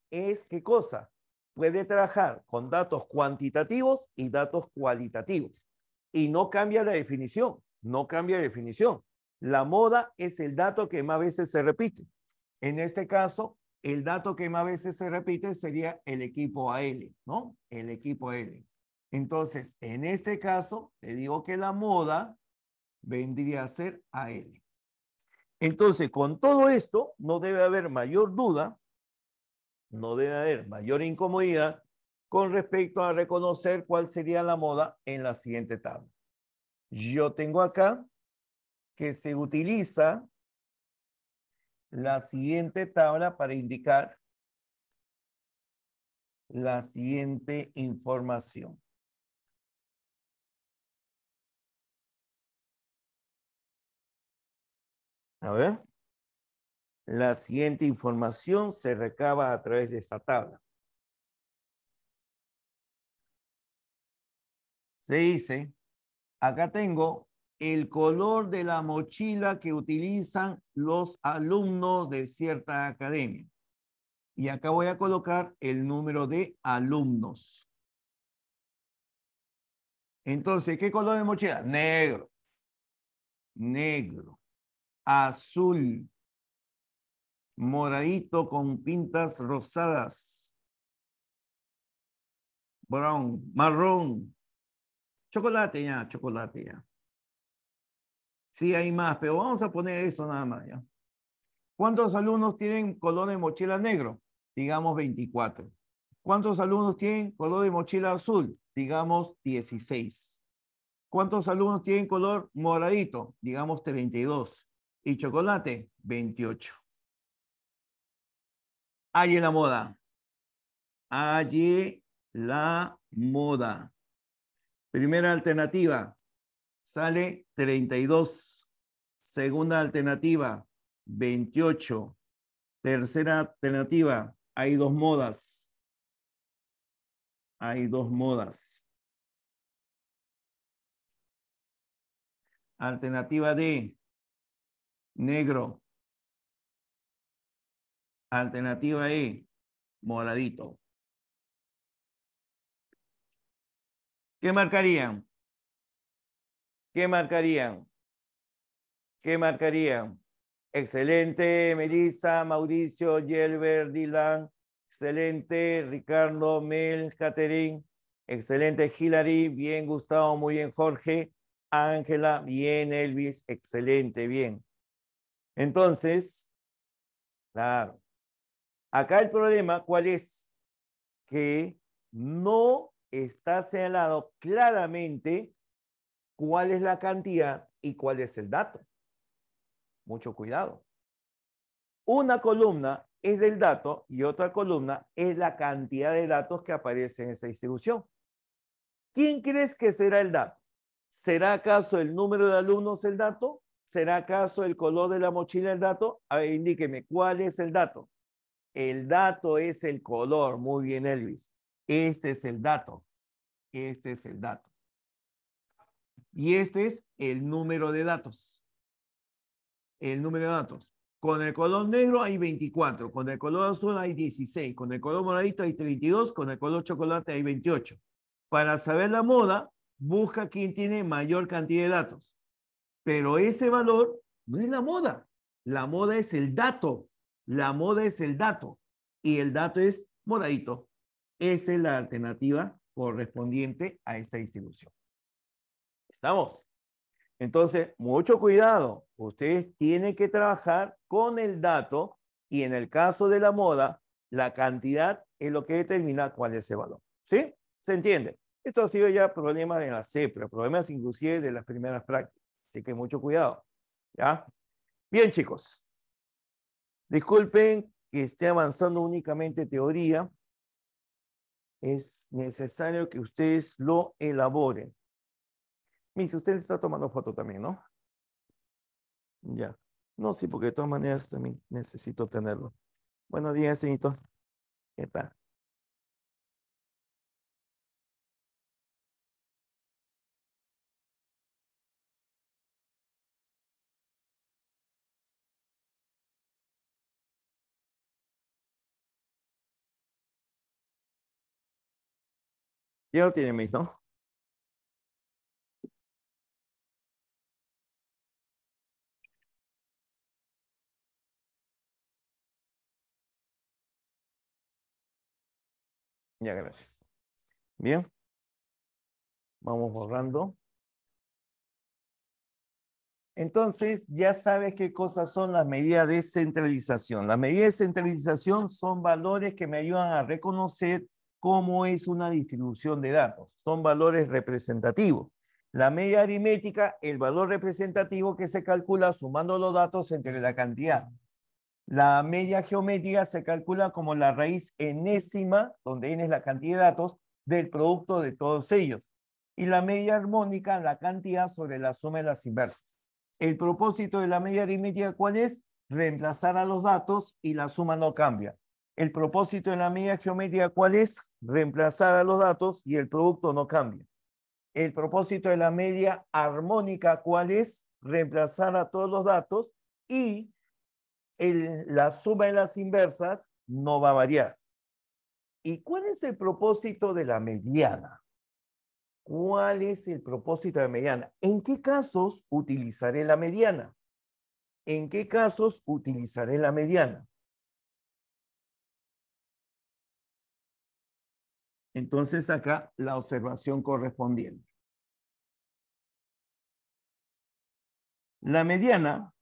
es ¿qué cosa? Puede trabajar con datos cuantitativos y datos cualitativos. Y no cambia la definición, no cambia la definición. La moda es el dato que más veces se repite. En este caso, el dato que más veces se repite sería el equipo AL, ¿no? El equipo AL. Entonces, en este caso, te digo que la moda vendría a ser AL. Entonces, con todo esto, no debe haber mayor duda, no debe haber mayor incomodidad con respecto a reconocer cuál sería la moda en la siguiente tabla. Yo tengo acá que se utiliza la siguiente tabla para indicar la siguiente información. A ver. La siguiente información se recaba a través de esta tabla. Se dice, acá tengo el color de la mochila que utilizan los alumnos de cierta academia. Y acá voy a colocar el número de alumnos. Entonces, ¿qué color de mochila? Negro, negro, azul, moradito con pintas rosadas, brown, marrón, chocolate ya, chocolate ya. Sí hay más, pero vamos a poner esto nada más, ¿ya? ¿Cuántos alumnos tienen color de mochila negro? Digamos 24. ¿Cuántos alumnos tienen color de mochila azul? Digamos 16. ¿Cuántos alumnos tienen color moradito? Digamos 32. Y chocolate, 28. Allí la moda. Allí la moda. Primera alternativa, sale 32. Segunda alternativa, 28. Tercera alternativa, hay dos modas. Hay dos modas. Alternativa D, negro. Alternativa E, moradito. ¿Qué marcarían? ¿Qué marcarían? ¿Qué marcarían? Excelente, Melissa, Mauricio, Yelber, Dylan. Excelente, Ricardo, Mel, Catherine. Excelente, Hilary. Bien, Gustavo. Muy bien, Jorge. Ángela. Bien, Elvis. Excelente, bien. Entonces, claro. Acá el problema, ¿cuál es? Que no está señalado claramente cuál es la cantidad y cuál es el dato. Mucho cuidado. Una columna es del dato y otra columna es la cantidad de datos que aparece en esa distribución. ¿Quién crees que será el dato? ¿Será acaso el número de alumnos el dato? ¿Será acaso el color de la mochila el dato? A ver, indíqueme, ¿cuál es el dato? El dato es el color. Muy bien, Elvis. Este es el dato. Este es el dato. Y este es el número de datos. El número de datos. Con el color negro hay 24, con el color azul hay 16, con el color moradito hay 32, con el color chocolate hay 28. Para saber la moda, busca quién tiene mayor cantidad de datos. Pero ese valor no es la moda. La moda es el dato. La moda es el dato. Y el dato es moradito. Esta es la alternativa correspondiente a esta distribución. ¿Estamos? Entonces, mucho cuidado. Ustedes tienen que trabajar con el dato y en el caso de la moda, la cantidad es lo que determina cuál es el valor. ¿Sí? ¿Se entiende? Esto ha sido ya problemas de la CEPRA, problemas inclusive de las primeras prácticas. Así que mucho cuidado. ¿Ya? Bien, chicos. Disculpen que esté avanzando únicamente teoría. Es necesario que ustedes lo elaboren. Miss, usted está tomando foto también, ¿no? Ya. No, sí, porque de todas maneras también necesito tenerlo. Buenos días, señorito. ¿Qué tal? Ya lo tiene, Miss, ¿no? Ya, gracias. Bien, vamos borrando. Entonces, ya sabes qué cosas son las medidas de centralización. Las medidas de centralización son valores que me ayudan a reconocer cómo es una distribución de datos. Son valores representativos. La media aritmética, el valor representativo que se calcula sumando los datos entre la cantidad. La media geométrica se calcula como la raíz enésima, donde n es la cantidad de datos, del producto de todos ellos. Y la media armónica, la cantidad sobre la suma de las inversas. El propósito de la media aritmética, ¿cuál es? Reemplazar a los datos y la suma no cambia. El propósito de la media geométrica, ¿cuál es? Reemplazar a los datos y el producto no cambia. El propósito de la media armónica, ¿cuál es? Reemplazar a todos los datos y la suma de las inversas no va a variar. ¿Y cuál es el propósito de la mediana? ¿Cuál es el propósito de la mediana? ¿En qué casos utilizaré la mediana? ¿En qué casos utilizaré la mediana? Entonces acá la observación correspondiente. La mediana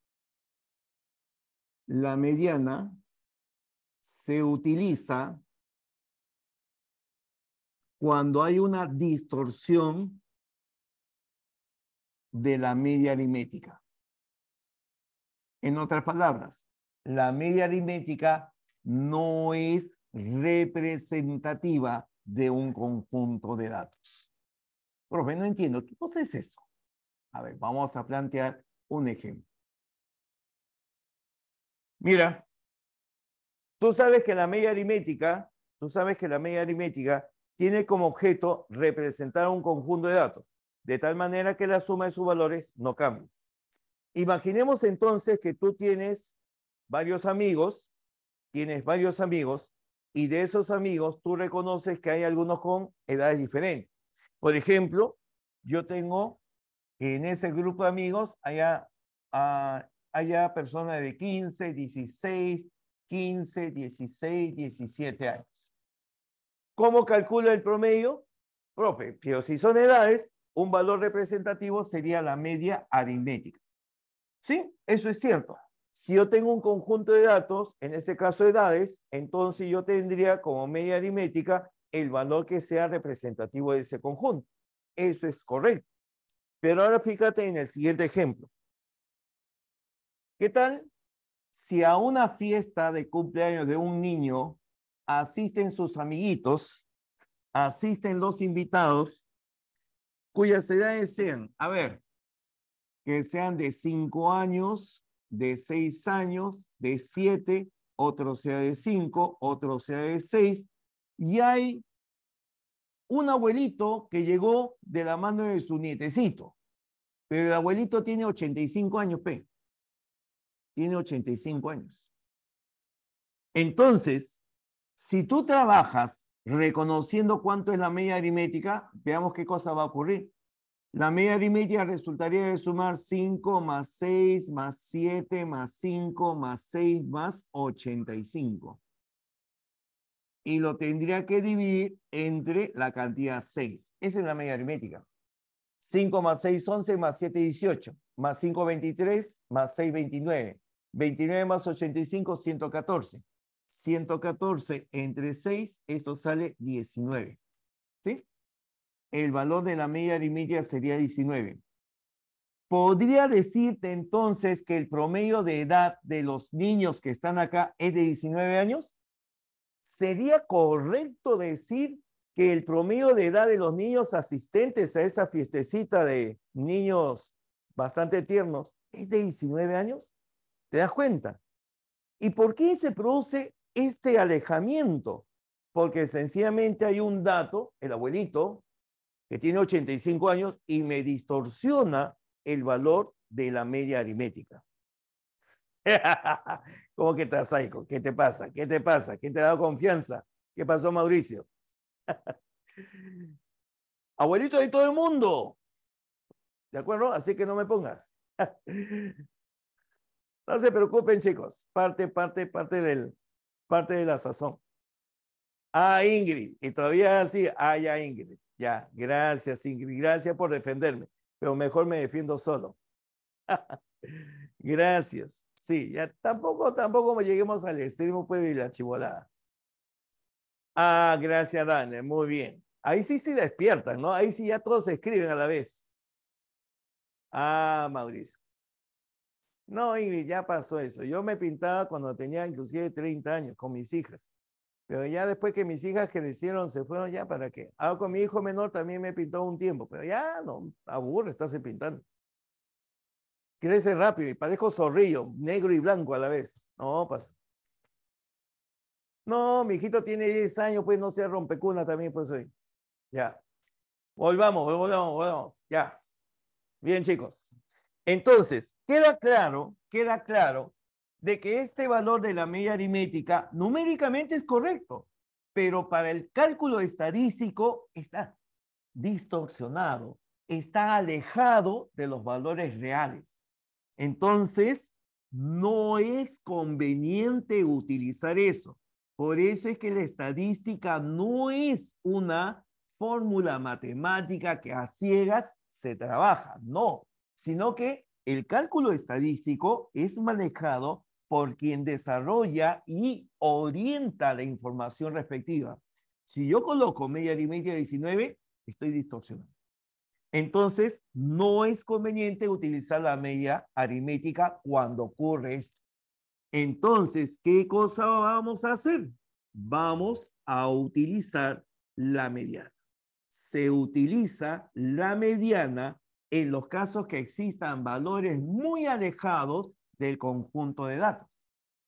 se utiliza cuando hay una distorsión de la media aritmética. En otras palabras, la media aritmética no es representativa de un conjunto de datos. Profe, no entiendo, ¿qué cosa es eso? A ver, vamos a plantear un ejemplo. Mira, tú sabes que la media aritmética tiene como objeto representar un conjunto de datos, de tal manera que la suma de sus valores no cambie. Imaginemos entonces que tú tienes varios amigos, y de esos amigos tú reconoces que hay algunos con edades diferentes. Por ejemplo, yo tengo en ese grupo de amigos haya personas de 15, 16, 15, 16, 17 años. ¿Cómo calculo el promedio? Profe, pero si son edades, un valor representativo sería la media aritmética. ¿Sí? Eso es cierto. Si yo tengo un conjunto de datos, en este caso edades, entonces yo tendría como media aritmética el valor que sea representativo de ese conjunto. Eso es correcto. Pero ahora fíjate en el siguiente ejemplo. ¿Qué tal si a una fiesta de cumpleaños de un niño asisten sus amiguitos, asisten los invitados, cuyas edades sean, a ver, que sean de 5 años, de 6 años, de 7, otro sea de 5, otro sea de 6, y hay un abuelito que llegó de la mano de su nietecito, pero el abuelito tiene 85 años, tiene 85 años. Entonces, si tú trabajas reconociendo cuánto es la media aritmética, veamos qué cosa va a ocurrir. La media aritmética resultaría de sumar 5 más 6 más 7 más 5 más 6 más 85. Y lo tendría que dividir entre la cantidad 6. Esa es la media aritmética. 5 más 6, 11 más 7, 18. Más 5, 23, más 6, 29. 29 más 85, 114. 114 entre 6, esto sale 19. ¿Sí? El valor de la media aritmética sería 19. ¿Podría decirte entonces que el promedio de edad de los niños que están acá es de 19 años? ¿Sería correcto decir que el promedio de edad de los niños asistentes a esa fiestecita de niños bastante tiernos es de 19 años? ¿Te das cuenta? ¿Y por qué se produce este alejamiento? Porque sencillamente hay un dato, el abuelito, que tiene 85 años y me distorsiona el valor de la media aritmética. ¿Cómo que estás, Saico? ¿Qué te pasa? ¿Qué te pasa? ¿Quién te ha dado confianza? ¿Qué pasó, Mauricio? Abuelito de todo el mundo. ¿De acuerdo? Así que no me pongas. No se preocupen, chicos. Parte de la sazón. Ah, Ingrid. Y todavía así. Ah, ya, Ingrid. Ya. Gracias, Ingrid. Gracias por defenderme. Pero mejor me defiendo solo. Gracias. Sí, ya tampoco me lleguemos al extremo pues de la chivolada. Ah, gracias, Daniel. Muy bien. Ahí sí despiertan, ¿no? Ahí sí ya todos se escriben a la vez. Ah, Mauricio. No, Ingrid, ya pasó eso. Yo me pintaba cuando tenía inclusive 30 años con mis hijas. Pero ya después que mis hijas crecieron, se fueron ya, ¿para qué? Ahora con mi hijo menor también me pintó un tiempo, pero ya no, aburre estarse pintando. Crece rápido y parezco zorrillo, negro y blanco a la vez. No, pasa. No, mi hijito tiene 10 años, pues no sea rompecuna también, pues hoy. Ya. Volvamos. Ya. Bien, chicos. Entonces, queda claro de que este valor de la media aritmética numéricamente es correcto, pero para el cálculo estadístico está distorsionado, está alejado de los valores reales. Entonces, no es conveniente utilizar eso. Por eso es que la estadística no es una fórmula matemática que a ciegas se trabaja, no, sino que el cálculo estadístico es manejado por quien desarrolla y orienta la información respectiva. Si yo coloco media aritmética 19, estoy distorsionando. Entonces, no es conveniente utilizar la media aritmética cuando ocurre esto. Entonces, ¿qué cosa vamos a hacer? Vamos a utilizar la mediana. Se utiliza la mediana en los casos que existan valores muy alejados del conjunto de datos.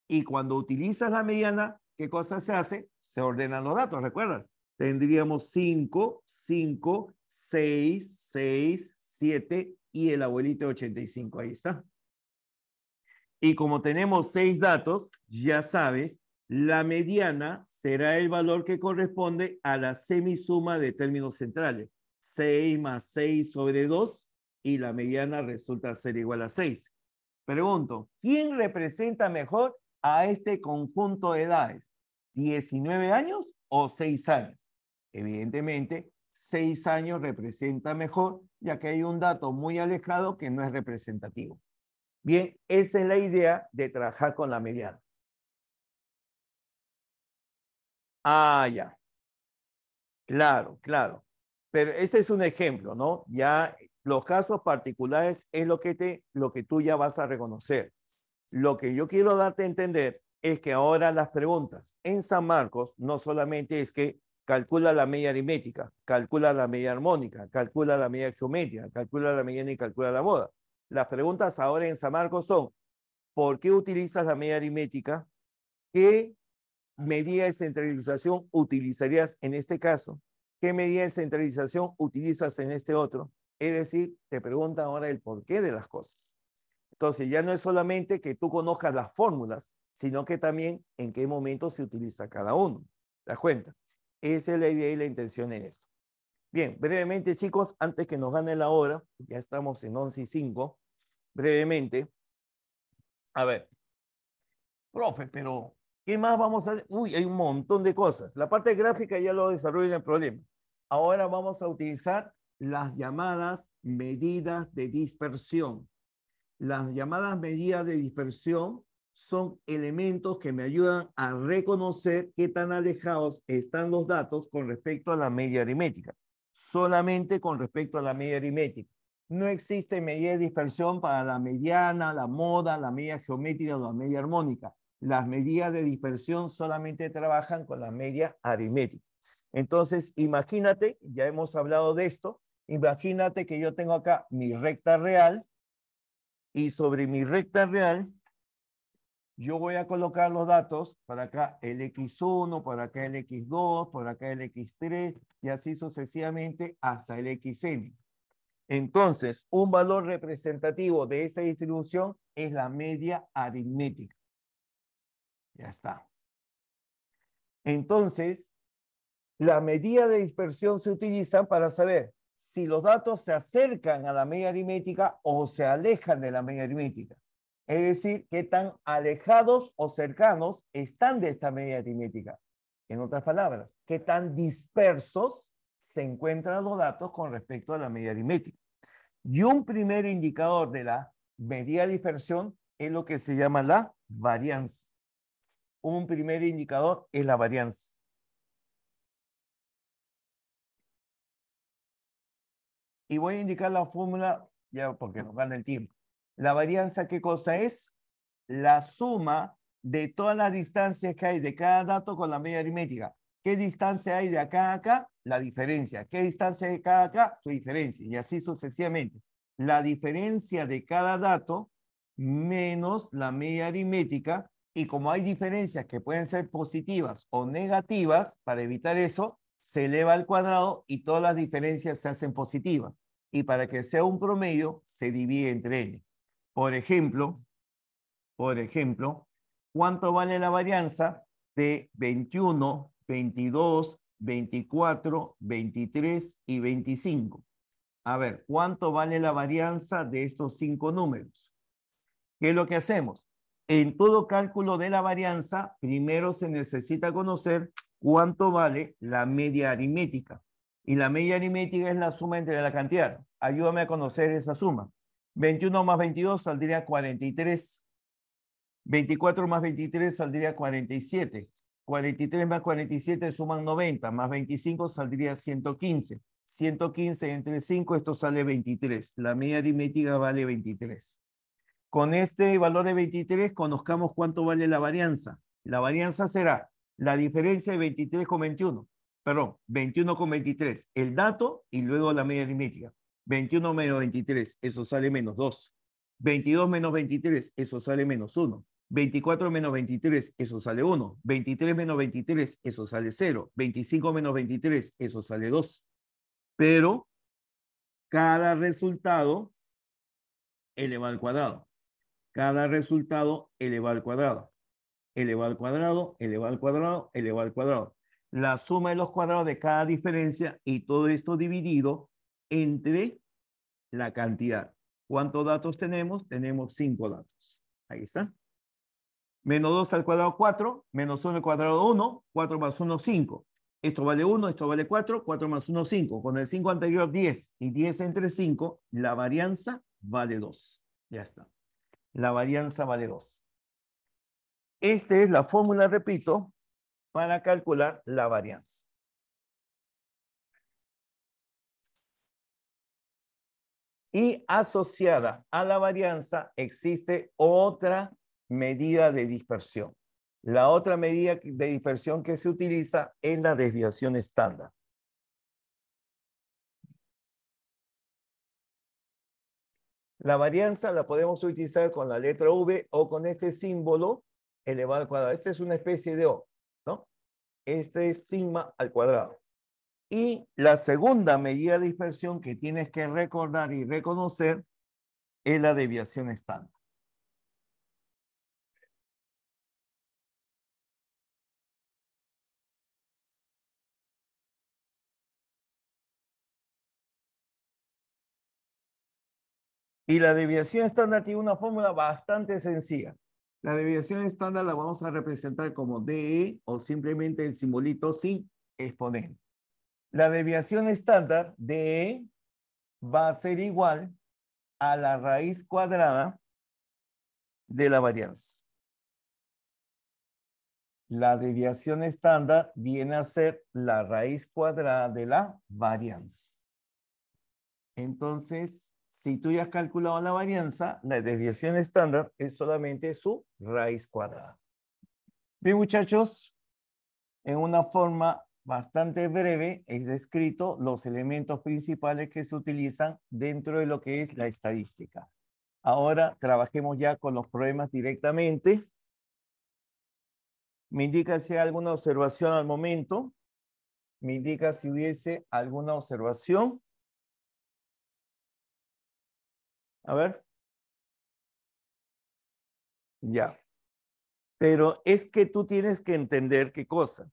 Y cuando utilizas la mediana, ¿qué cosa se hace? Se ordenan los datos, ¿recuerdas? Tendríamos 5, 5, 6, 6, 7 y el abuelito 85. Ahí está. Y como tenemos 6 datos, ya sabes, la mediana será el valor que corresponde a la semisuma de términos centrales. 6 más 6 sobre 2 y la mediana resulta ser igual a 6. Pregunto, ¿quién representa mejor a este conjunto de edades? ¿19 años o 6 años? Evidentemente, 6 años representa mejor, ya que hay un dato muy alejado que no es representativo. Bien, esa es la idea de trabajar con la mediana. Ah, ya. Claro, claro. Pero este es un ejemplo, ¿no? Ya los casos particulares es lo que tú ya vas a reconocer. Lo que yo quiero darte a entender es que ahora las preguntas en San Marcos no solamente es que calcula la media aritmética, calcula la media armónica, calcula la media geométrica, calcula la mediana y calcula la moda. Las preguntas ahora en San Marcos son, ¿por qué utilizas la media aritmética? ¿Qué medida de centralización utilizarías en este caso? ¿Qué medida de centralización utilizas en este otro? Es decir, te preguntan ahora el porqué de las cosas. Entonces, ya no es solamente que tú conozcas las fórmulas, sino que también en qué momento se utiliza cada uno. ¿Te das cuenta? Esa es la idea y la intención en esto. Bien, brevemente, chicos, antes que nos gane la hora, ya estamos en 11:05, brevemente. A ver, profe, pero ¿qué más vamos a hacer? Uy, hay un montón de cosas. La parte gráfica ya lo desarrollo en el problema. Ahora vamos a utilizar las llamadas medidas de dispersión. Las llamadas medidas de dispersión son elementos que me ayudan a reconocer qué tan alejados están los datos con respecto a la media aritmética. Solamente con respecto a la media aritmética. No existe medida de dispersión para la mediana, la moda, la media geométrica o la media armónica. Las medidas de dispersión solamente trabajan con la media aritmética. Entonces, imagínate, ya hemos hablado de esto, imagínate que yo tengo acá mi recta real y sobre mi recta real yo voy a colocar los datos, para acá el X1, por acá el X2, por acá el X3 y así sucesivamente hasta el XN. Entonces, un valor representativo de esta distribución es la media aritmética. Ya está. Entonces, la medida de dispersión se utilizan para saber si los datos se acercan a la media aritmética o se alejan de la media aritmética. Es decir, qué tan alejados o cercanos están de esta media aritmética. En otras palabras, qué tan dispersos se encuentran los datos con respecto a la media aritmética. Y un primer indicador de la medida de dispersión es lo que se llama la varianza. Un primer indicador es la varianza. Y voy a indicar la fórmula, ya porque nos gana el tiempo. La varianza, ¿qué cosa es? La suma de todas las distancias que hay de cada dato con la media aritmética. ¿Qué distancia hay de acá a acá? La diferencia. ¿Qué distancia hay de acá a acá? Su diferencia. Y así sucesivamente. La diferencia de cada dato menos la media aritmética. Y como hay diferencias que pueden ser positivas o negativas, para evitar eso, se eleva al cuadrado y todas las diferencias se hacen positivas. Y para que sea un promedio, se divide entre n. Por ejemplo, ¿cuánto vale la varianza de 21, 22, 24, 23 y 25? A ver, ¿cuánto vale la varianza de estos 5 números? ¿Qué es lo que hacemos? En todo cálculo de la varianza, primero se necesita conocer cuánto vale la media aritmética. Y la media aritmética es la suma entre la cantidad. Ayúdame a conocer esa suma. 21 más 22 saldría 43. 24 más 23 saldría 47. 43 más 47 suman 90, más 25 saldría 115. 115 entre 5, esto sale 23. La media aritmética vale 23. Con este valor de 23, conozcamos cuánto vale la varianza. La varianza será la diferencia de 23 con 21. Perdón, 21 con 23. El dato y luego la media aritmética. 21 menos 23, eso sale menos 2. 22 menos 23, eso sale menos 1. 24 menos 23, eso sale 1. 23 menos 23, eso sale 0. 25 menos 23, eso sale 2. Pero cada resultado elevado al cuadrado. Cada resultado elevado al cuadrado. Elevado al cuadrado, elevado al cuadrado, elevado al cuadrado. La suma de los cuadrados de cada diferencia y todo esto dividido entre la cantidad. ¿Cuántos datos tenemos? Tenemos 5 datos. Ahí está. Menos 2 al cuadrado 4, menos 1 al cuadrado 1, 4 más 1, 5. Esto vale 1, esto vale 4, 4 más 1, 5. Con el 5 anterior, 10. Y 10 entre 5, la varianza vale 2. Ya está. La varianza vale 2. Esta es la fórmula, repito, para calcular la varianza. Y asociada a la varianza existe otra medida de dispersión. La otra medida de dispersión que se utiliza es la desviación estándar. La varianza la podemos utilizar con la letra V o con este símbolo elevado al cuadrado. Esta es una especie de O, ¿no? Este es sigma al cuadrado. Y la segunda medida de dispersión que tienes que recordar y reconocer es la desviación estándar. Y la desviación estándar tiene una fórmula bastante sencilla. La desviación estándar la vamos a representar como DE o simplemente el simbolito sin exponente. La desviación estándar DE va a ser igual a la raíz cuadrada de la varianza. La desviación estándar viene a ser la raíz cuadrada de la varianza. Entonces, si tú ya has calculado la varianza, la desviación estándar es solamente su raíz cuadrada. Bien, muchachos, en una forma bastante breve he descrito los elementos principales que se utilizan dentro de lo que es la estadística. Ahora trabajemos ya con los problemas directamente. Me indica si hay alguna observación al momento. Me indica si hubiese alguna observación. A ver. Ya. Pero es que tú tienes que entender qué cosa.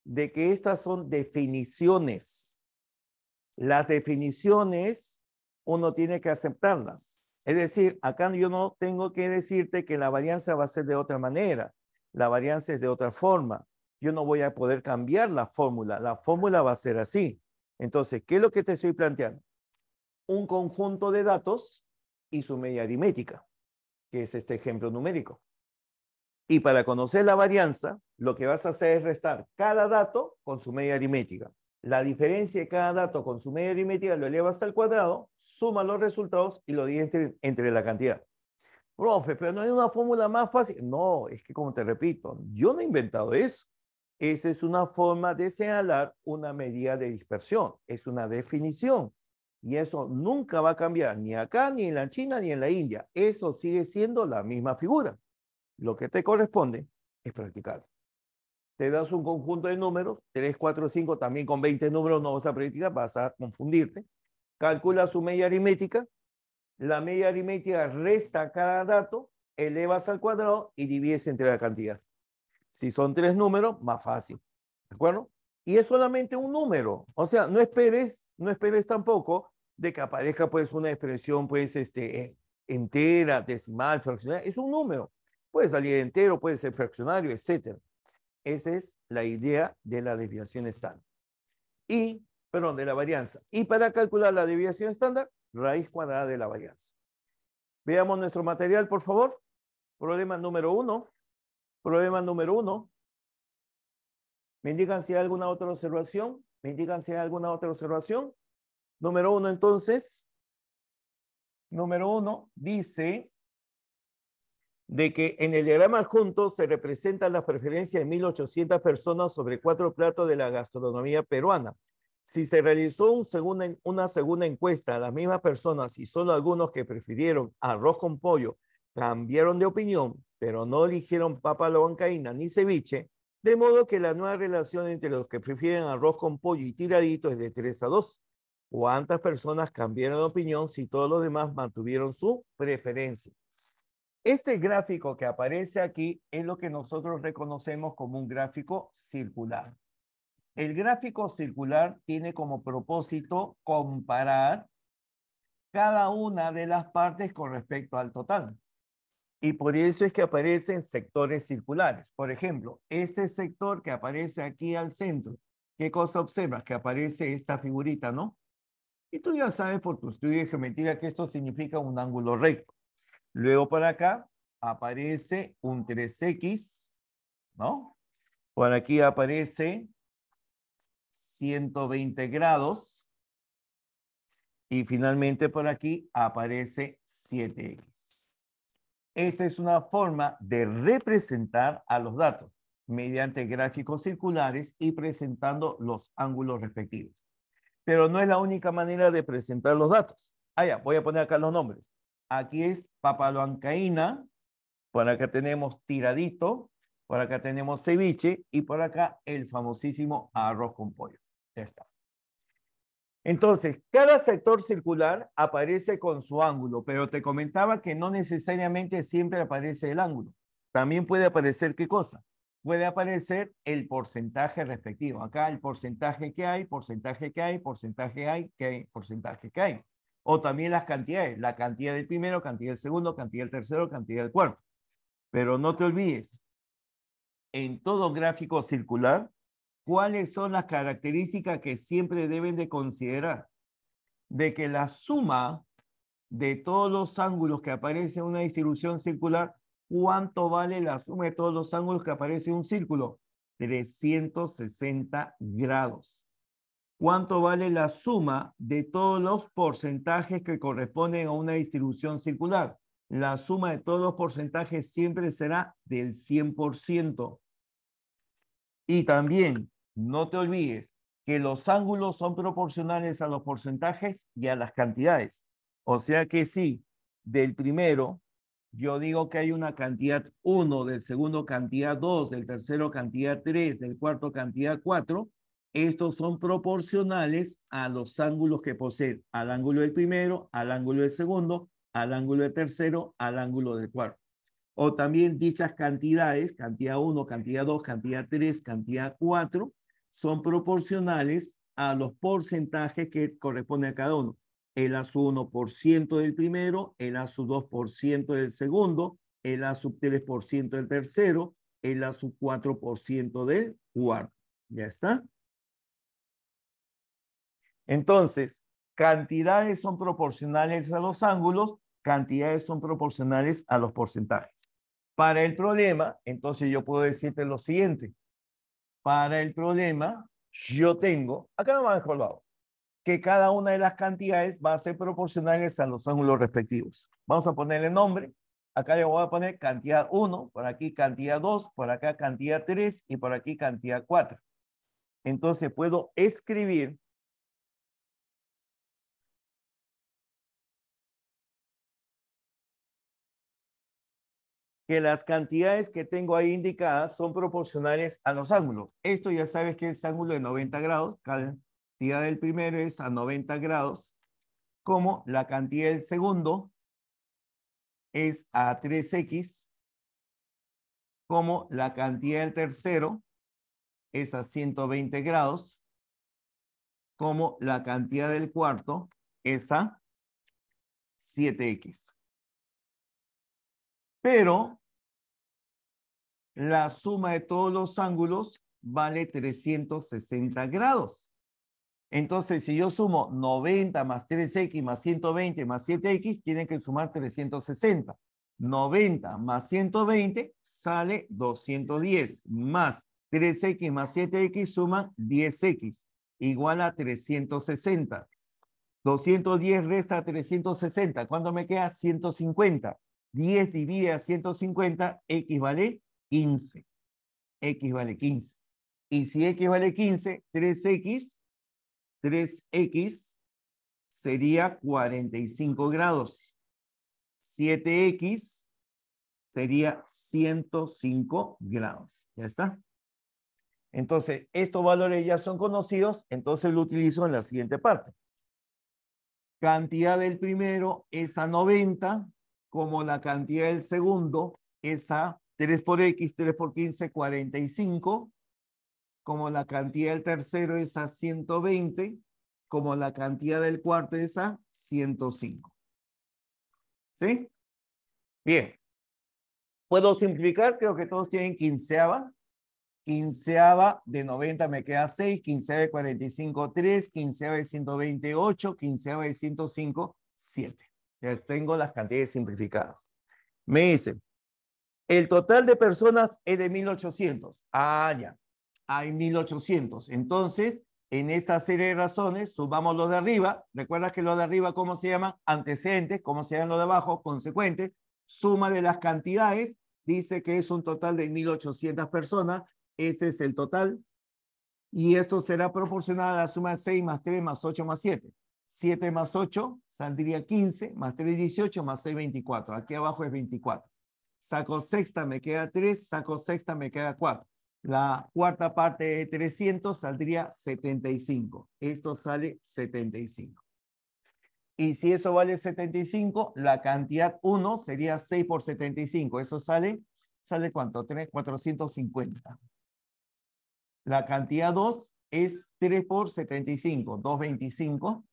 De que estas son definiciones. Las definiciones uno tiene que aceptarlas. Es decir, acá yo no tengo que decirte que la varianza va a ser de otra manera. La varianza es de otra forma. Yo no voy a poder cambiar la fórmula. La fórmula va a ser así. Entonces, ¿qué es lo que te estoy planteando? Un conjunto de datos y su media aritmética, que es este ejemplo numérico. Y para conocer la varianza, lo que vas a hacer es restar cada dato con su media aritmética. La diferencia de cada dato con su media aritmética lo elevas al cuadrado, suma los resultados y lo divides entre la cantidad. Profe, pero no hay una fórmula más fácil. No, es que como te repito, yo no he inventado eso. Esa es una forma de señalar una medida de dispersión. Es una definición. Y eso nunca va a cambiar ni acá, ni en la China, ni en la India. Eso sigue siendo la misma figura. Lo que te corresponde es practicar. Te das un conjunto de números, 3, 4, 5, también con 20 números no vas a practicar, vas a confundirte. Calcula su media aritmética. La media aritmética resta cada dato, elevas al cuadrado y divides entre la cantidad. Si son 3 números, más fácil. ¿De acuerdo? Y es solamente un número. O sea, no esperes tampoco de que aparezca pues una expresión pues entera, decimal, fraccionaria. Es un número. Puede salir entero, puede ser fraccionario, etc. Esa es la idea de la desviación estándar. De la varianza. Y para calcular la desviación estándar, raíz cuadrada de la varianza. Veamos nuestro material, por favor. Problema número 1. Problema número 1. ¿Me indican si hay alguna otra observación? ¿Me indican si hay alguna otra observación? Número 1, entonces. Número 1 dice de que en el diagrama adjunto se representan las preferencias de 1.800 personas sobre 4 platos de la gastronomía peruana. Si se realizó una segunda encuesta a las mismas personas y solo algunos que prefirieron arroz con pollo cambiaron de opinión, pero no eligieron papa a la huancaína ni ceviche, de modo que la nueva relación entre los que prefieren arroz con pollo y tiradito es de 3-2. ¿Cuántas personas cambiaron de opinión si todos los demás mantuvieron su preferencia? Este gráfico que aparece aquí es lo que nosotros reconocemos como un gráfico circular. El gráfico circular tiene como propósito comparar cada una de las partes con respecto al total. Y por eso es que aparecen sectores circulares. Por ejemplo, este sector que aparece aquí al centro, ¿qué cosa observas? Que aparece esta figurita, ¿no? Y tú ya sabes por tu estudio de geometría que esto significa un ángulo recto. Luego por acá aparece un 3x, ¿no? Por aquí aparece 120 grados. Y finalmente por aquí aparece 7x. Esta es una forma de representar a los datos mediante gráficos circulares y presentando los ángulos respectivos. Pero no es la única manera de presentar los datos. Ah, ya, voy a poner acá los nombres. Aquí es papaloancaína, por acá tenemos tiradito, por acá tenemos ceviche y por acá el famosísimo arroz con pollo. Ya está. Entonces, cada sector circular aparece con su ángulo, pero te comentaba que no necesariamente siempre aparece el ángulo. También puede aparecer, ¿qué cosa? Puede aparecer el porcentaje respectivo. Acá el porcentaje que hay, porcentaje que hay, porcentaje hay, que hay, porcentaje que hay. O también las cantidades, la cantidad del primero, cantidad del segundo, cantidad del tercero, cantidad del cuarto. Pero no te olvides, en todo gráfico circular, ¿cuáles son las características que siempre deben de considerar? De que la suma de todos los ángulos que aparece en una distribución circular, ¿cuánto vale la suma de todos los ángulos que aparece en un círculo? 360 grados. ¿Cuánto vale la suma de todos los porcentajes que corresponden a una distribución circular? La suma de todos los porcentajes siempre será del 100%. Y también, no te olvides que los ángulos son proporcionales a los porcentajes y a las cantidades. O sea que sí, del primero, yo digo que hay una cantidad 1, del segundo cantidad 2, del tercero cantidad 3, del cuarto cantidad 4. Estos son proporcionales a los ángulos que poseen, al ángulo del primero, al ángulo del segundo, al ángulo del tercero, al ángulo del cuarto. O también dichas cantidades, cantidad 1, cantidad 2, cantidad 3, cantidad 4, son proporcionales a los porcentajes que corresponden a cada uno. El A sub 1% del primero, el A sub 2% del segundo, el A sub 3% del tercero, el A sub 4% del cuarto. ¿Ya está? Entonces, cantidades son proporcionales a los ángulos, cantidades son proporcionales a los porcentajes. Para el problema, entonces yo puedo decirte lo siguiente. Para el problema, yo tengo, acá no me han colgado, que cada una de las cantidades va a ser proporcionales a los ángulos respectivos. Vamos a ponerle nombre. Acá le voy a poner cantidad 1, por aquí cantidad 2, por acá cantidad 3 y por aquí cantidad 4. Entonces puedo escribir que las cantidades que tengo ahí indicadas son proporcionales a los ángulos. Esto ya sabes que es ángulo de 90 grados. Cantidad del primero es a 90 grados, como la cantidad del segundo es a 3x, como la cantidad del tercero es a 120 grados, como la cantidad del cuarto es a 7x. Pero la suma de todos los ángulos vale 360 grados. Entonces, si yo sumo 90 más 3x más 120 más 7x, tienen que sumar 360. 90 más 120 sale 210, más 3x más 7x suman 10x, igual a 360. 210 resta 360. ¿Cuánto me queda? 150. 10 divide a 150, x vale 15. X vale 15. Y si x vale 15, 3x sería 45 grados. 7x sería 105 grados. ¿Ya está? Entonces, estos valores ya son conocidos, entonces lo utilizo en la siguiente parte. Cantidad del primero es a 90, como la cantidad del segundo es a 3 por x, 3 por 15, 45, como la cantidad del tercero es a 120, como la cantidad del cuarto es a 105. ¿Sí? Bien. ¿Puedo simplificar? Creo que todos tienen quinceava. Quinceava de 90 me queda 6, quinceava de 45, 3, quinceava de 120, 8, quinceava de 105, 7. Ya tengo las cantidades simplificadas. Me dicen, el total de personas es de 1800. Ah, ya. Hay 1800. Entonces, en esta serie de razones, sumamos los de arriba. Recuerda que los de arriba, ¿cómo se llama? Antecedentes. ¿Cómo se llaman los de abajo? Consecuentes. Suma de las cantidades. Dice que es un total de 1800 personas. Este es el total. Y esto será proporcional a la suma de 6 más 3 más 8 más 7. 7 más 8 saldría 15, más 3, 18, más 6, 24. Aquí abajo es 24. Saco sexta, me queda 3, saco sexta, me queda 4. La cuarta parte de 300 saldría 75. Esto sale 75. Y si eso vale 75, la cantidad 1 sería 6 por 75. Eso ¿sale cuánto? 3, 450. La cantidad 2 es 3 por 75, 225.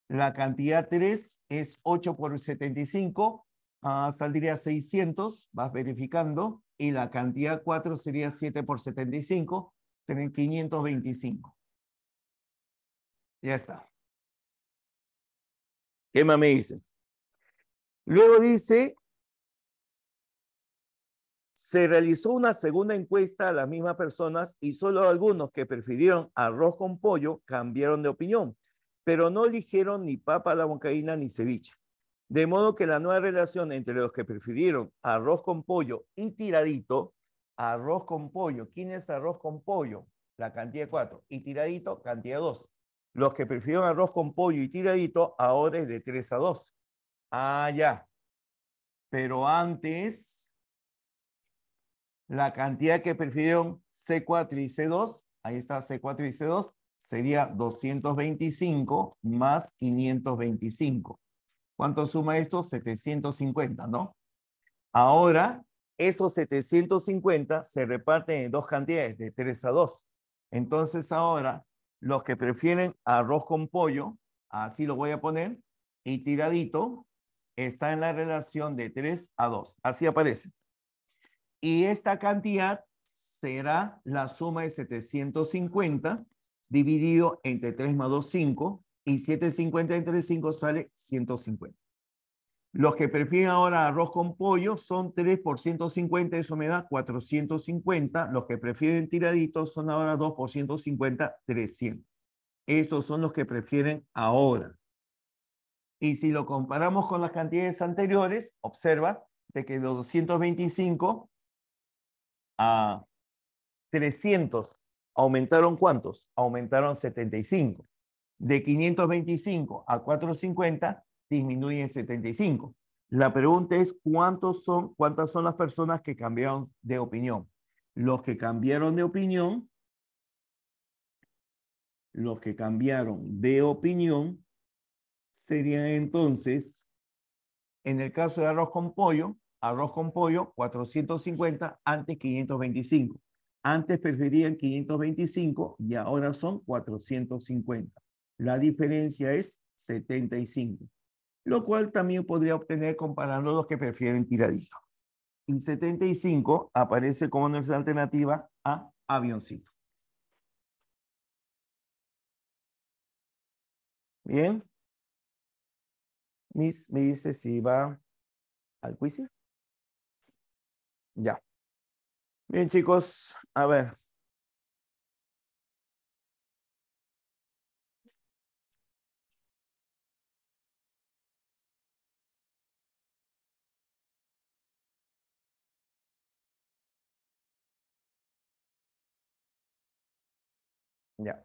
La cantidad 3 es 8 por 75, saldría 600, vas verificando. Y la cantidad 4 sería 7 por 75, tienen 525. Ya está. ¿Qué más me dicen? Luego dice, se realizó una segunda encuesta a las mismas personas y solo algunos que prefirieron arroz con pollo cambiaron de opinión, pero no eligieron ni papa a la huancaína ni ceviche. De modo que la nueva relación entre los que prefirieron arroz con pollo y tiradito, arroz con pollo, ¿quién es arroz con pollo? La cantidad 4. Y tiradito, cantidad 2. Los que prefirieron arroz con pollo y tiradito ahora es de 3 a 2. Ah, ya. Pero antes, la cantidad que prefirieron C4 y C2, ahí está C4 y C2, sería 225 más 525. ¿Cuánto suma esto? 750, ¿no? Ahora, esos 750 se reparten en dos cantidades, de 3 a 2. Entonces ahora, los que prefieren arroz con pollo, así lo voy a poner, y tiradito, está en la relación de 3 a 2. Así aparece. Y esta cantidad será la suma de 750 dividido entre 3 más 2, 5, y 750 entre 5 sale 150. Los que prefieren ahora arroz con pollo son 3 por 150, eso me da 450. Los que prefieren tiraditos son ahora 2 por 150, 300. Estos son los que prefieren ahora. Y si lo comparamos con las cantidades anteriores, observa de que de 225 a 300 aumentaron ¿cuántos? Aumentaron 75. De 525 a 450 disminuyen 75. La pregunta es cuántas son las personas que cambiaron de opinión. Los que cambiaron de opinión serían entonces, en el caso de arroz con pollo, 450, antes 525. Antes preferían 525 y ahora son 450. La diferencia es 75, lo cual también podría obtener comparando los que prefieren tiradito. Y 75 aparece como nuestra alternativa a avioncito. Bien. Miss me dice si va al quiz. Ya. Bien, chicos. A ver. Ya.